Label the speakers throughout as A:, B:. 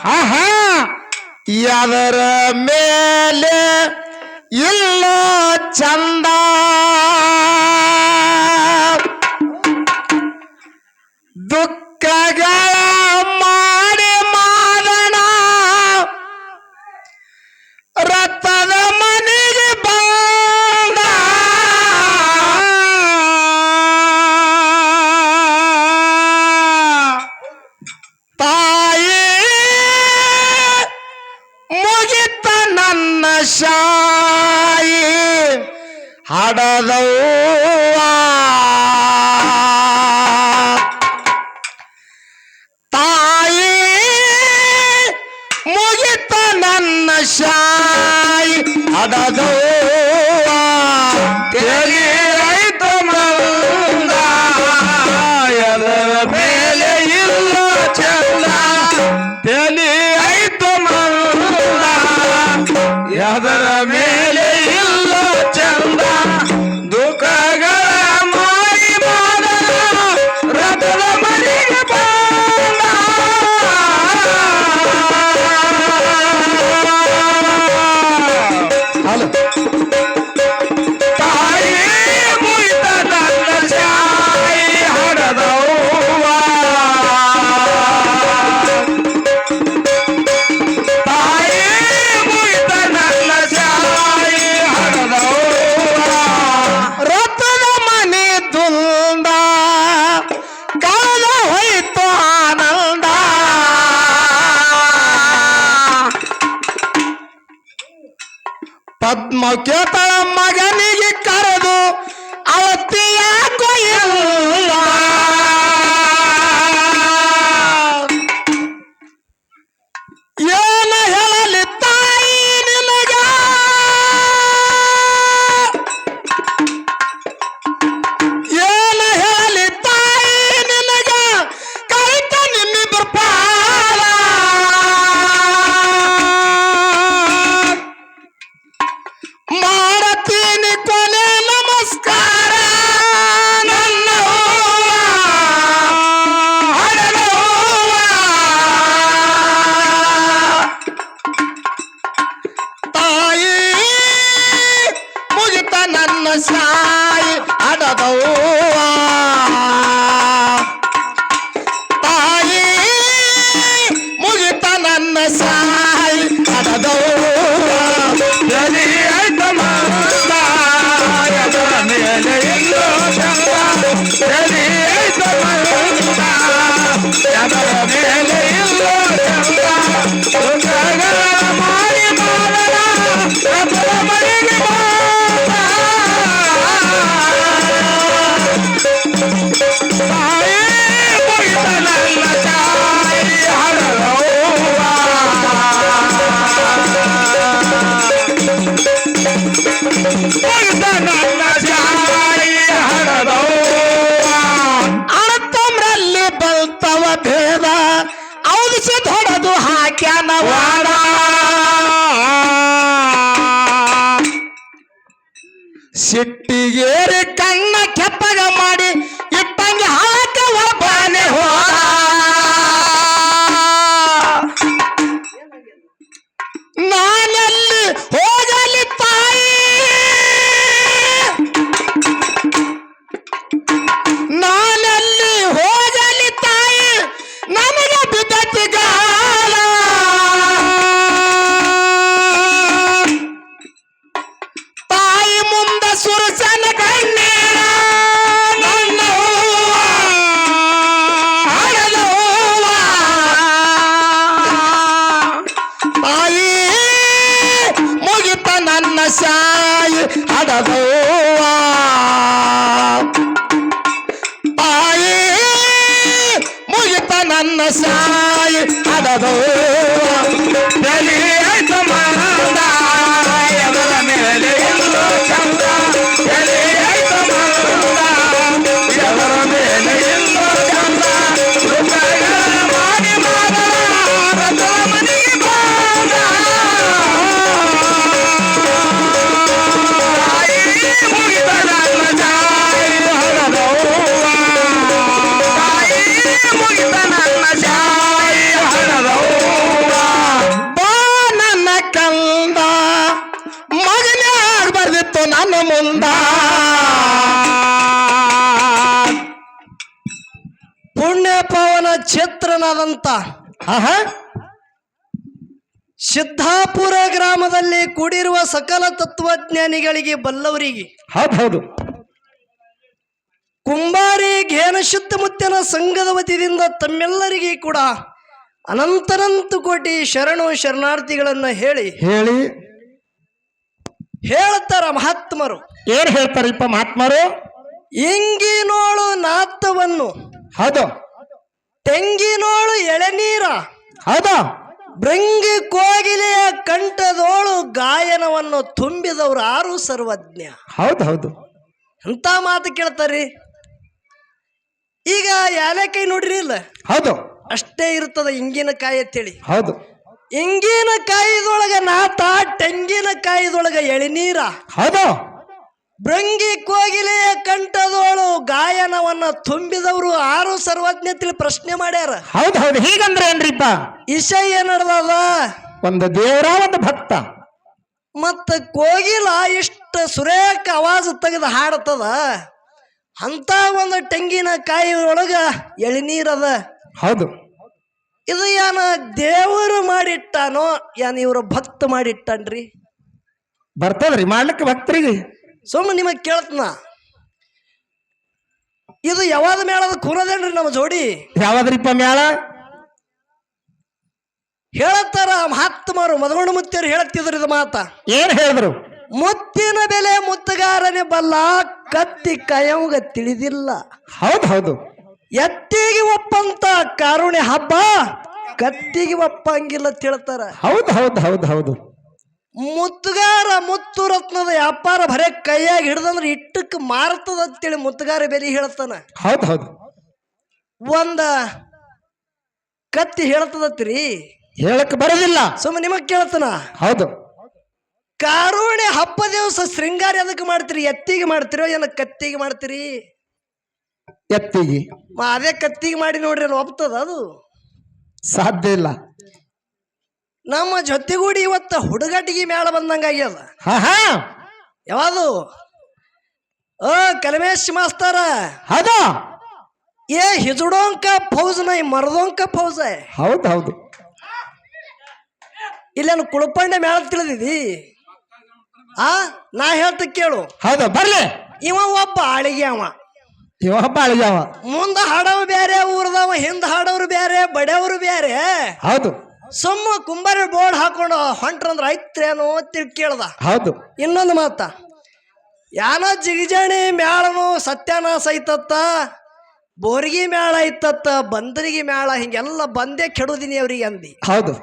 A: ಆಹಾ
B: ಎದರ ಮೇಲೆ ಇಲ್ಲ ಚಂದ ದುಃಖಗಳ ಮಾಡಿ ಮಾದಣ ರಥದ ಮನೆಗೆ ಬಂದ ತಾಯಿ ಮುಗಿತ ನನ್ನ ಶಾಯಿ ಹಡದವ್ವ ತಾಯಿ ಮುಗಿತ ನನ್ನ ಶಾಯಿ ಹಡದವ್ವ
A: ತೆಲಿ ಆಯ್ತು ಮಂದ ಎದರ ಮೇಲೆ ಇಲ್ಲ ಚಂದ ತೆಲಿ ಆಯ್ತು ಮಂದ ಎದರ ಮೇಲೆ ಇಲ್ಲ ಚಂದ ದುಃಖಗಳ ಮಾಡಿ ಮಾಡಲು ರಥದ ಮನೆಗೆ ಬಂದ
B: ಹಲೋ
A: ತಾಯಿ ಮುಗಿತ ನನ್ನ ಶಾಯಿ ಹಡದವ್ವ ತಾಯಿ ಮುಗಿತ ನನ್ನ ಶಾಯಿ ಹಡದವ್ವ
B: ರಥದ ಮನೆ ದುಂದ ಕಳೆದ ಹೋಯ್ತು ಆನಂದ ಪದ್ಮ ಕೇತಳ ಮಗನಿಗೆ ಕರೆದು ಅವತ್ತಿ ಯಾಕೋ ಇಲ್ಲ ಏನ ಹೇಳಲಿ ತಾಯಿ ನಿನಗ ಏನ ಹೇಳಲಿ ತಾಯಿ ನಿನಗ ಕೈತ ನಿಮ್ಮಿಬ್ಬರು ಪಾಲ ಮಾಡತೀನಿ ಕೊನೆ ನಮಸ್ಕಾರ ನನ್ನ ಹಡದವ್ವ. ತಾಯಿ ಮುಗಿತ ನನ್ನ ಸಾಯಿ ಹಡದವ್ವ ತಾಯಿ ಮುಗಿತ ನನ್ನ ಸಾಯಿ ಹಡದವ್ವ
A: ತೆಲಿ ಆಯ್ತು ಮಂದ ಎದರ ಮೇಲೆ ಇಲ್ಲ ಚಂದ ತೆಲಿ ಆಯ್ತು ಮಂದ ಎದರ ಮೇಲೆ ಇಲ್ಲ ಚಂದ ದುಃಖಗಳ ಮಾಡಿ ಮಾಡಲ ರಥದ ಮನೆಗೆ ಬಂದ ತಾಯಿ ಮುಗಿತ ನನ್ನ ಶಾಯಿ ಹಡದವ್ವ ಮುಗಿತ ನನ್ನ ಶಾಯಿ ಹಡದವ್ವ
B: ಅಣತಮ್ರಲ್ಲಿ ಬಲ್ತವ ಭೇದ ಔದಿಸಿ ಹೊಡೆದು ಹಾಕ್ಯಾನ ವಾಡ ಸಿಟ್ಟಿಗೇರಿ ಕಣ್ಣ ಕೆಪ್ಪಗ ಮಾಡಿ ಇಟ್ಟಂಗೆ ಹಾಕ ಒಬ್ಬನೇ ಹೋದ ನಾನೆಲ್ಲಿ ಹೋಗಲಿ ತಾಯಿ ನಾನೆಲ್ಲಿ ಹೋಗಲಿ ತಾಯಿ ನನಗೆ ಬಿದ್ದತಿ ಗಾಲ ತಾಯಿ ಮುಂದ ಸುರಸನ ಕಣ್ಣೀರ ನನ್ನ ಹಡದವ್ವ. ತಾಯಿ ಮುಗಿತ ನನ್ನ ಸಾಯಿ ಹಡದವ್ವ ತಾಯಿ ಮುಗಿತ ನನ್ನ ಸಾಯಿ ಹಡದವ್ವ
A: ತೆಲಿ ಆಯ್ತು ಮಂದ ಎದರ ಮೇಲೆ ಇಲ್ಲ ಚಂದ ತೆಲಿ ಆಯ್ತು ಮಂದ ಎದರ ಮೇಲೆ ಇಲ್ಲ ಚಂದ ದುಃಖಗಳ ಮಾಡಿ ಮಾಡಲ ರಥದ ಮನೆಗೆ ಬಂದ ತಾಯಿ ಮುಗಿತ ನನ್ನ ಶಾಯಿ ಹಡದವ್ವ ತಾಯಿ ಮುಗಿತ ನನ್ನ ಶಾಯಿ ಹಡದವ್ವ
B: ಕ್ಷೇತ್ರನಾದಂತ
A: ಆಹಾ
B: ಸಿದ್ದಾಪುರ ಗ್ರಾಮದಲ್ಲಿ ಕೂಡಿರುವ ಸಕಲ ತತ್ವಜ್ಞಾನಿಗಳಿಗೆ ಬಲ್ಲವರಿಗೆ
A: ಹೌದು
B: ಕುಂಬಾರಿ ಘೇನ ಶುದ್ಧಮುತ್ತನ ಸಂಘದ ವತಿಯಿಂದ ತಮ್ಮೆಲ್ಲರಿಗೆ ಕೂಡ ಅನಂತನಂತ ಕೋಟಿ ಶರಣು ಶರಣಾರ್ಥಿಗಳನ್ನ ಹೇಳಿ ಹೇಳ್ತಾರ ಮಹಾತ್ಮರು.
A: ಏನ್ ಹೇಳ್ತಾರಪ್ಪ ಮಹಾತ್ಮರು?
B: ಇಂಗಿನೋಳು ನಾತ್ತವನ್ನು
A: ಹೌದು,
B: ತೆಂಗಿನೋಳು ಎಳೆನೀರ
A: ಹೌದು,
B: ಭೃಂಗಿ ಕೋಗಿಲೆಯ ಕಂಠದೋಳು ಗಾಯನವನ್ನು ತುಂಬಿದವರು ಆರು ಸರ್ವಜ್ಞ.
A: ಹೌದು
B: ಅಂತ ಮಾತು ಕೇಳ್ತಾರ್ರಿ. ಈಗ ಯಾಲಕಾಯಿ ನೋಡ್ರಿ ಇಲ್ಲ,
A: ಹೌದು
B: ಅಷ್ಟೇ ಇರ್ತದ ಇಂಗಿನಕಾಯಿ ಅಂತೇಳಿ.
A: ಹೌದು,
B: ಇಂಗಿನಕಾಯಿದೊಳಗ ನಾತ, ತೆಂಗಿನಕಾಯಿದೊಳಗ ಎಳಿನೀರ,
A: ಹೌದು,
B: ಭೃಂಗಿ ಕೋಗಿಲೆಯ ಕಂಠದೋಳು ಗಾಯನವನ್ನ ತುಂಬಿದವರು ಆರು ಸರ್ವಜ್ಞತೆಯಲ್ಲಿ ಪ್ರಶ್ನೆ ಮಾಡ್ಯಾರ.
A: ಹೌದು ಹೀಗಂದ್ರೆ ಏನ್ರಿಪ್ಪ?
B: ವಿಷಯ ಏನದ?
A: ಒಂದು ದೇವರ ಒಂದು ಭಕ್ತ
B: ಮತ್ತ ಕೋಗಿಲ ಇಷ್ಟ ಸುರೇಖ ಆವಾಜ ತೆಗೆದು ಹಾಡತದ, ಅಂತ ಒಂದು ತೆಂಗಿನಕಾಯಿ ಒಳಗ ಎಳಿನೀರದ.
A: ಹೌದು,
B: ಇದು ಏನ ದೇವರು ಮಾಡಿಟ್ಟಾನೋ ಏನ್ ಇವ್ರ ಭಕ್ತ ಮಾಡಿಟ್ಟನ್ರಿ?
A: ಬರ್ತದ್ರಿ ಮಾಡ್ಲಿಕ್ಕೆ ಭಕ್ತರಿಗೆ.
B: ಸುಮ್ಮನೆ ನಿಮಗ್ ಕೇಳ್ತನ, ಇದು ಯಾವಾದ ಮೇಳದ ಕೂರದೇನ್ರಿ ನಮ್ಮ ಜೋಡಿ?
A: ಯಾವಾದ್ರಿಪ್ಪ ಮೇಳ?
B: ಹೇಳತ್ತಾರ ಮಹಾತ್ಮರು, ಮದಗೊಂಡು ಮುತ್ತಿಯರು ಹೇಳತ್ತಿದ್ರು ಇದು ಮಾತ.
A: ಏನ್ ಹೇಳಿದ್ರು?
B: ಮುತ್ತಿನ ಬೆಲೆ ಮುತ್ತುಗಾರನೇ ಬಲ್ಲ, ಕತ್ತಿ ಕಾಯಂಗ ತಿಳಿದಿಲ್ಲ.
A: ಹೌದು,
B: ಎತ್ತಿಗೆ ಒಪ್ಪಂತ ಕಾರುಣ್ಯ ಹಬ್ಬ, ಕತ್ತಿಗೆ ಒಪ್ಪಂಗಿಲ್ಲ ಅಂತ ಹೇಳ್ತಾರ.
A: ಹೌದು
B: ಮುತ್ತುಗಾರ ಮುತ್ತು ರತ್ನದ ವ್ಯಾಪಾರ ಬರೇ ಕೈಯಾಗಿ ಹಿಡ್ದಂದ್ರೆ ಇಟ್ಟಕ್ಕೆ ಮಾರ್ತದ ಅಂತೇಳಿ ಮುತ್ತುಗಾರ ಬೆಲೆ ಹೇಳ್ತಾನ.
A: ಹೌದು
B: ಒಂದ ಕತ್ತಿ ಹೇಳ್ತದತ್ರಿ,
A: ಹೇಳಕ್ ಬರೋದಿಲ್ಲ.
B: ಸುಮ್ಮನೆ ನಿಮಗ್ ಕೇಳ್ತಾನ.
A: ಹೌದು,
B: ಕಾರುಣ್ಯ ಹಬ್ಬ ದಿವಸ ಶೃಂಗಾರ ಎದಕ್ಕೆ ಮಾಡ್ತೀರಿ? ಎತ್ತಿಗೆ ಮಾಡ್ತೀರೋ ಏನ ಕತ್ತಿಗೆ ಮಾಡ್ತೀರಿ?
A: ಎತ್ತಿಗೆ.
B: ಅದೇ ಕತ್ತಿಗೆ ಮಾಡಿ ನೋಡ್ರಿ, ಅಲ್ಲಿ ಒಪ್ತದ? ಅದು
A: ಸಾಧ್ಯ ಇಲ್ಲ.
B: ನಮ್ಮ ಜೊತೆಗೂಡಿ ಇವತ್ತ ಹುಡುಗಟ್ಟಿಗೆ ಮೇಳ ಬಂದಂಗಾಗ್ಯದ. ಯಾವುದು? ಕಲಮೇಶ್ ಮಾಸ್ತರ.
A: ಹೌದು,
B: ಏ ಹಿಜುಡೋಂಕ ಫೌಜ್ ನೈ ಮರದೋಂಕ ಫೌಜ್.
A: ಹೌದು
B: ಇಲ್ಲೇನು ಕುಳಪಂಡೆ ಮೇಳ ತಿಳಿದಿದಿ? ನಾ ಹೇಳ್ತ ಕೇಳು.
A: ಹೌದು, ಬರ್ಲಿ.
B: ಇವ ಒಬ್ಬ ಆಳಿಗೆ,
A: ಇವ ಹಬ್ಬ ಅಳಿಯವ.
B: ಮುಂದ ಹಾಡವ್ ಬ್ಯಾರೆ, ಊರ್ದವ ಹಿಂದ ಹಾಡವ್ರು ಬ್ಯಾರೆ, ಬಡ್ಯವ್ರು ಬ್ಯಾರೆ.
A: ಹೌದು,
B: ಸುಮ್ಮ ಕುಂಬಾರ ಬೋರ್ಡ್ ಹಾಕೊಂಡು ಹೊಂಟ್ರಂದ್ರ ಐತ್ರೇನೋ ಅಂತ ಕೇಳ್ದ.
A: ಹೌದು.
B: ಇನ್ನೊಂದು ಮಾತ, ಯಾನ ಜಿಗಿಜಾಣಿ ಮ್ಯಾಳನು ಸತ್ಯಾನಾಶ ಐತತ್ತ, ಬೋರ್ಗಿ ಮೇಳ ಐತತ್ತ, ಬಂದರಿಗೆ ಮೇಳ, ಹಿಂಗೆಲ್ಲ ಬಂದೇ ಕೆಡುದಿನಿ ಅವ್ರಿಗೆ ಅಂದಿ.
A: ಹೌದು,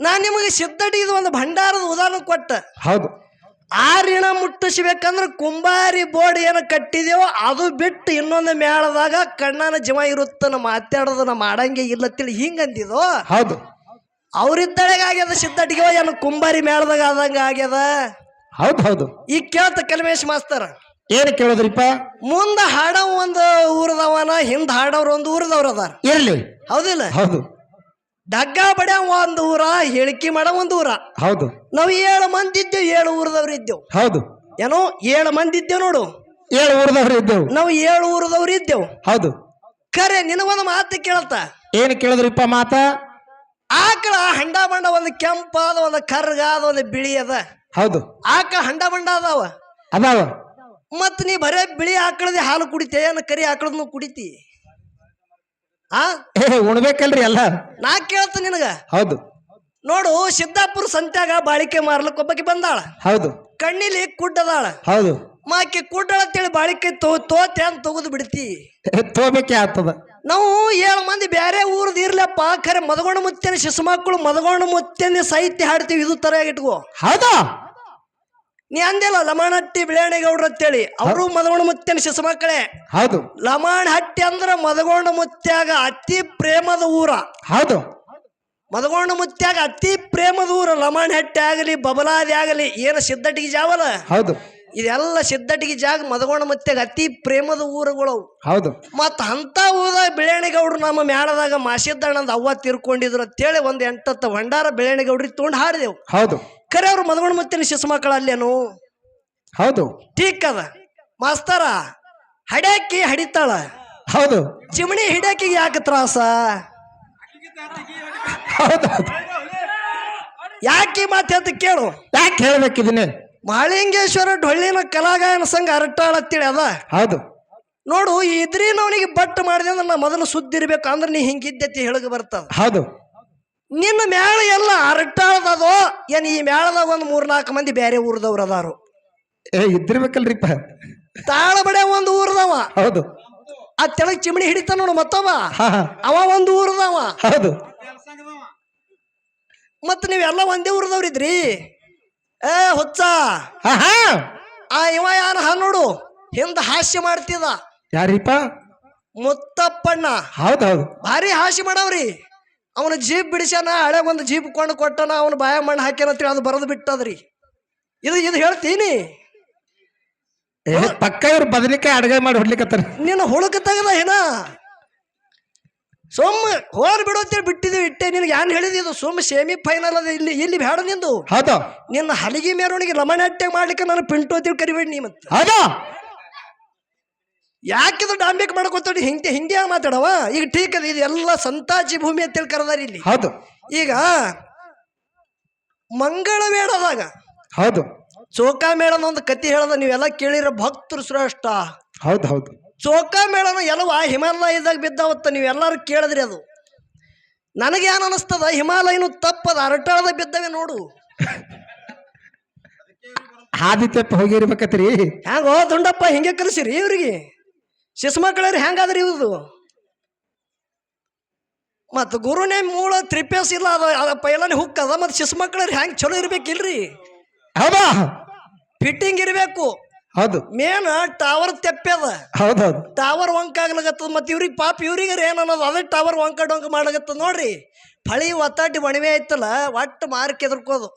B: ನಾನ್ ನಿಮಗೆ ಸಿದ್ಧಟಿಗೆ ಒಂದು ಭಂಡಾರದ ಉದಾಹರಣೆ ಕೊಟ್ಟ.
A: ಹೌದು,
B: ಆ ಋಣ ಮುಟ್ಟಿಸ್ಬೇಕಂದ್ರೆ ಕುಂಬಾರಿ ಬೋರ್ಡ್ ಏನು ಕಟ್ಟಿದೇವೋ ಅದು ಬಿಟ್ಟು ಇನ್ನೊಂದು ಮೇಳದಾಗ ಕಣ್ಣನ ಜಮ ಇರುತ್ತನ ಮಾತಾಡೋದನ್ನ ಮಾಡಂಗೆ ಇಲ್ಲ ತಿಳಿ ಹಿಂಗಂದಿದೋ.
A: ಹೌದು,
B: ಅವ್ರಿದ್ದಳೆಗ ಆಗ್ಯದ ಸಿದ್ಧಟಿಗೆ, ಏನು ಕುಂಬಾರಿ ಮೇಳದಾಗ ಆದಂಗ ಆಗ್ಯದ.
A: ಹೌದು
B: ಈಗ ಕೇಳ್ತ ಕಲ್ಮೇಶ್ ಮಾಸ್ತರ,
A: ಏನು ಕೇಳೋದ್ರಿಪ್ಪ?
B: ಮುಂದ ಹಾಡವ್ ಒಂದು ಊರದವನ, ಹಿಂದ ಹಾಡವ್ರ ಒಂದು ಊರದವ್ರ ಅದಾರ.
A: ಇರ್ಲಿ.
B: ಹೌದಿಲ್ಲ?
A: ಹೌದು,
B: ಡಗ್ಗ ಬಡ್ಯ ಒಂದು ಊರ, ಹೇಳಿಕೆ ಮಾಡ ಒಂದು ಊರ.
A: ಹೌದು,
B: ನಾವು 7 ಮಂದಿ ಇದ್ದೇವು, 7 ಊರದವ್ರು ಇದ್ದೇವು.
A: ಹೌದು,
B: ಏನೋ 7 ಮಂದಿ ಇದ್ದೇವ್ ನೋಡು.
A: 7 ಊರದವ್ರು ಇದ್ದೇವು.
B: ನಾವು 7 ಊರದವ್ರು ಇದ್ದೇವು.
A: ಹೌದು,
B: ಖರೆ ನಿನಗೊಂದು ಮಾತು ಕೇಳ್ತ.
A: ಏನು ಕೇಳಿದ್ರಿಪ್ಪ ಮಾತ?
B: ಆಕಳ ಹಂಡ ಬಂಡ ಒಂದು ಕೆಂಪ ಅದ, ಒಂದು ಕರ್ಗ ಅದ, ಒಂದು ಬಿಳಿ ಅದ.
A: ಹೌದು,
B: ಆಕಳ ಹಂಡ ಬಂಡ ಅದಾವ. ಮತ್ ನೀ ಬರೇ ಬಿಳಿ ಆಕಳದ ಹಾಲು ಕುಡಿತೆ, ಏನು ಕರಿ ಆಕಳದನ್ನು ಕುಡಿತಿ?
A: ಉಣ್ಬೇಕಲ್ರಿ ಎಲ್ಲ.
B: ನಾ ಕೇಳ್ತ ನಿನಗ.
A: ಹೌದು,
B: ನೋಡು, ಸಿದ್ದಾಪುರ ಸಂತ್ಯಾಗ ಬಾಳಿಕೆ ಮಾರ್ಲಕ್ ಒಬ್ಬಕ್ಕೆ ಬಂದಾಳ.
A: ಹೌದು,
B: ಕಣ್ಣಿಲಿ ಕುಡ್ಡದಾಳ.
A: ಹೌದು,
B: ಮಾಕಿ ಕುಡ್ಡಳ ಅಂತೇಳಿ ಬಾಳಿಕೆ ತೋತೆ ಅಂತ ತೆಗೆದು ಬಿಡ್ತಿ.
A: ತೋಬೇಕೆ ಆಗ್ತದ.
B: ನಾವು 7 ಮಂದಿ ಬೇರೆ ಊರ್ದು ಇರ್ಲಪ್ಪ, ಖರೆ ಮದಗೊಂಡು ಮುತ್ತೇನೆ ಶಿಶು ಮಕ್ಕಳು ಮದಗೊಂಡು ಮುತ್ತೇನೆ ಸಾಹಿತ್ಯ ಹಾಡ್ತೀವಿ, ಇದು ತರ ಇಟ್ಕೋ.
A: ಹೌದಾ?
B: ನೀ ಅಂದಿಲ್ಲ ಲಮಾಣಹಟ್ಟಿ ಬಿಳೇಣಿಗೌಡ್ರ ಅಂತೇಳಿ, ಅವರು ಮದಗೊಂಡು ಮುತ್ತೇನೆ ಶಿಶು ಮಕ್ಕಳೇ.
A: ಹೌದು,
B: ಲಮಾಣಹಟ್ಟಿ ಅಂದ್ರ ಮದಗೊಂಡು ಮುತ್ಯಾಗ ಅತಿ ಪ್ರೇಮದ ಊರ.
A: ಹೌದು,
B: ಮದಗೊಂಡು ಮುತ್ಯಾಗ ಅತಿ ಪ್ರೇಮದ ಊರ. ಲಮಾಣಹಟ್ಟಿ ಆಗಲಿ, ಬಬಲಾದಿ ಆಗಲಿ, ಏನು ಸಿದ್ಧಟಿಗೆ ಜಾವಲ್ಲ,
A: ಹೌದು,
B: ಇದೆಲ್ಲ ಸಿದ್ಧಟಿಗೆ ಜಾಗ ಮದಗೊಂಡು ಮುತ್ಯಾಗ ಅತಿ ಪ್ರೇಮದ ಊರುಗಳು.
A: ಹೌದು,
B: ಮತ್ತ ಅಂತ ಊರಾಗ ಬಿಳೇಣಿಗೌಡ್ರು ನಮ್ಮ ಮೇಳದಾಗ ಮಾಸಿದ್ದಣ್ಣಂದ ಅವ್ವ ತೀರ್ಕೊಂಡಿದ್ರು ಅಂತೇಳಿ ಒಂದು 8 ಭಂಡಾರ ಬಿಳೇಣಿಗೌಡ್ರಿಗೆ ತೊಗೊಂಡು ಹಾಡಿದೆವು.
A: ಹೌದು,
B: ಖರೆ ಅವ್ರು ಮದಗೊಂಡು ಮುತ್ತೇನೆ ಶಿಶು ಮಕ್ಕಳ ಅಲ್ಲೇನು?
A: ಹೌದು,
B: ಟೀಕ್ ಅದ ಮಾಸ್ತರ. ಹಡ್ಯಾಕಿ ಹಡಿತಾಳ.
A: ಹೌದು,
B: ಚಿಮಣಿ ಹಿಡಿಯಕ್ಕೆ ಯಾಕೆ ತ್ರಾಸ?
A: ಹೌದೌದು.
B: ಯಾಕೆ ಮಾತು ಅಂತ ಕೇಳು.
A: ಯಾಕೆ ಹೇಳ್ಬೇಕಿದನ್ನೇ?
B: ಮಹಾಲಿಂಗೇಶ್ವರ ಡೊಳ್ಳಿನ ಕಲಾಗಾಯನ ಸಂಘ ಅರಟಾಳ ಅಂತೇಳಿ ಅದ.
A: ಹೌದು.
B: ನೋಡು, ಇದ್ರಿನವನಿಗೆ ಬಟ್ ಮಾಡಿದೆ ಅಂದ್ರೆ ನಾ ಮೊದಲು ಸುದ್ದಿ ಇರ್ಬೇಕು ಅಂದ್ರೆ ನೀ ಹಿಂಗಿದ್ದೈತಿ ಹೇಳಗ ಬರ್ತದ.
A: ಹೌದು. ನಿನ್ನ
B: ಮ್ಯಾಳ ಎಲ್ಲ ಅರಟಾಳದೋ ಏನ್? ಈ ಮ್ಯಾಳದಾಗ ಒಂದು 3-4 ಮಂದಿ ಬೇರೆ ಊರದವ್ರು ಅದಾರು.
A: ಇದ್ದಿರ್ಬೇಕಲ್ರಿಪ್ಪ.
B: ತಾಳ ಬಡೆ ಒಂದು ಊರದವ.
A: ಹೌದು.
B: ಆ ತೆಳಗ್ ಚಿಮಣಿ ಹಿಡಿತ ನೋಡು ಮತ್ತವ,
A: ಹಾ
B: ಅವ ಒಂದು ಊರದವ.
A: ಹೌದು.
B: ಮತ್ ನೀವೆಲ್ಲ ಒಂದೇ ಊರದವ್ರಿದ್ರಿ. ಹುಚ್ಚ ಇವ ಯಾರ ನೋಡು ಹಿಂದ ಹಾಸ್ಯ ಮಾಡ್ತಿದ.
A: ಯಾರಿಪ್ಪ?
B: ಮುತ್ತಪ್ಪಣ್ಣ.
A: ಹೌದೌದು.
B: ಭಾರಿ ಹಾಸ್ಯ ಮಾಡವ್ರಿ. ಅವನ ಜೀಪ್ ಬಿಡಿಸ್ಯಾನ, ಹಳೆ ಒಂದು ಜೀಪ್ ಕೊಂಡು ಕೊಟ್ಟನ, ಅವನ ಬಾಯ ಮಣ್ಣು ಹಾಕ್ಯಾನ ಅಂತೇಳಿ ಅದು ಬರೆದು ಬಿಟ್ಟದ್ರಿ. ಇದು ಹೇಳ್ತೀನಿ.
A: ಪಕ್ಕ ಇವ್ರು ಬದನಿಕಾಯಿ ಅಡುಗೆ ಮಾಡಿ ಹೊಡ್ಲಿಕ್ಕತ್ತಾರ.
B: ನಿನ್ನ ಹುಳುಕ ತೆಗದ ಏನ ಸೋಮ್ ಹೋರ್ ಬಿಡೋತ್ತೇಳಿ ಬಿಟ್ಟಿದ್ವಿ ಇಟ್ಟೆ. ನಿನ್ಗೆ ಏನ್ ಹೇಳಿದ್ದು? ಸೋಮ್ ಸೆಮಿ ಫೈನಲ್ ಅದ. ಇಲ್ಲಿ ಬೇಡ ನಿಂದು.
A: ಹೌದು.
B: ನಿನ್ನ ಹಲಿಗೆ ಮೆರವಣಿಗೆ ರಮಣಾಟ್ಯ ಮಾಡ್ಲಿಕ್ಕೆ ನಾನು ಪಿಂಟು ಅಂತೇಳಿ ಕರಿಬೇಡಿ ನೀ. ಮತ್ತೆ
A: ಹೌದು.
B: ಯಾಕಿದು ಡಾಂಬಿಕ್ ಮಾಡ್ಕೊತೋಡಿ ಹಿಂಗೆ ಮಾತಾಡವ. ಈಗ ಟೀಕ್ ಅದ. ಇದು ಎಲ್ಲ ಸಂತಾಜಿ ಭೂಮಿ ಅಂತೇಳಿ ಕರೆದಾರ ಇಲ್ಲಿ.
A: ಹೌದು.
B: ಈಗ ಮಂಗಳ ಮೇಳದಾಗ
A: ಹೌದು
B: ಚೌಕಾ ಮೇಳನ ಒಂದು ಕತಿ ಹೇಳದ. ನೀವೆಲ್ಲ ಕೇಳಿರ ಭಕ್ತರು ಶ್ರೇಷ್ಠ.
A: ಹೌದು ಹೌದು.
B: ಚೌಕಾ ಮೇಳನ ಎಲ್ಲವ ಹಿಮಾಲಯದಾಗ ಬಿದ್ದಾವತ್ತ. ನೀವೆಲ್ಲರೂ ಕೇಳಿದ್ರಿ. ಅದು ನನಗೆ ಏನ್ ಅನಿಸ್ತದ, ಹಿಮಾಲಯನು ತಪ್ಪದ ಅರಟಾಳದಾಗ ಬಿದ್ದವೆ ನೋಡು.
A: ಹಾದಿ ತೆಪ್ಪ ಹೋಗಿರ್ಬೇಕತ್ರಿ.
B: ಹ್ಯಾಂಗೋ ದುಂಡಪ್ಪ ಹಿಂಗೆ ಕಲಿಸಿರಿ ಇವ್ರಿಗೆ? ಶಿಶುಮಕ್ಕಳ್ರಿ ಹೆಂಗಾದ್ರಿ ಇವ್ರದು? ಮತ್ ಗುರುನೇ ಮೂಳ ತ್ರಿಪೇಸ್ ಇಲ್ಲ. ಅದ ಪೈಲಾನೆ ಹುಕ್ ಅದ. ಮತ್ ಶಿಶುಮಕ್ಕಳ್ರಿ ಹೆಂಗ್ ಚಲೋ ಇರ್ಬೇಕಿಲ್ರಿ?
A: ಹೌದಾ?
B: ಫಿಟ್ಟಿಂಗ್ ಇರ್ಬೇಕು.
A: ಹೌದು.
B: ಮೇನ್ ಟವರ್ ತೆಪ್ಪದ.
A: ಹೌದೌದು.
B: ಟವರ್ ವಂಕ ಆಗ್ಲಾಗತ್ತದ. ಮತ್ ಇವ್ರಿಗೆ ಪಾಪ ಇವ್ರಿಗೆ ಏನ್ ಅನ್ನೋದು ಅದೇ ಟವರ್ ವಂಕ ಡೊಂಕ ಮಾಡಾಗತ್ತದ ನೋಡ್ರಿ. ಫಳಿ ಒತ್ತಾಟಿ ಬಣಿವೆ ಐತಲ್ಲ, ಒಟ್ಟು ಮಾರ್ಕ್ ಎದುರ್ಕೋದು.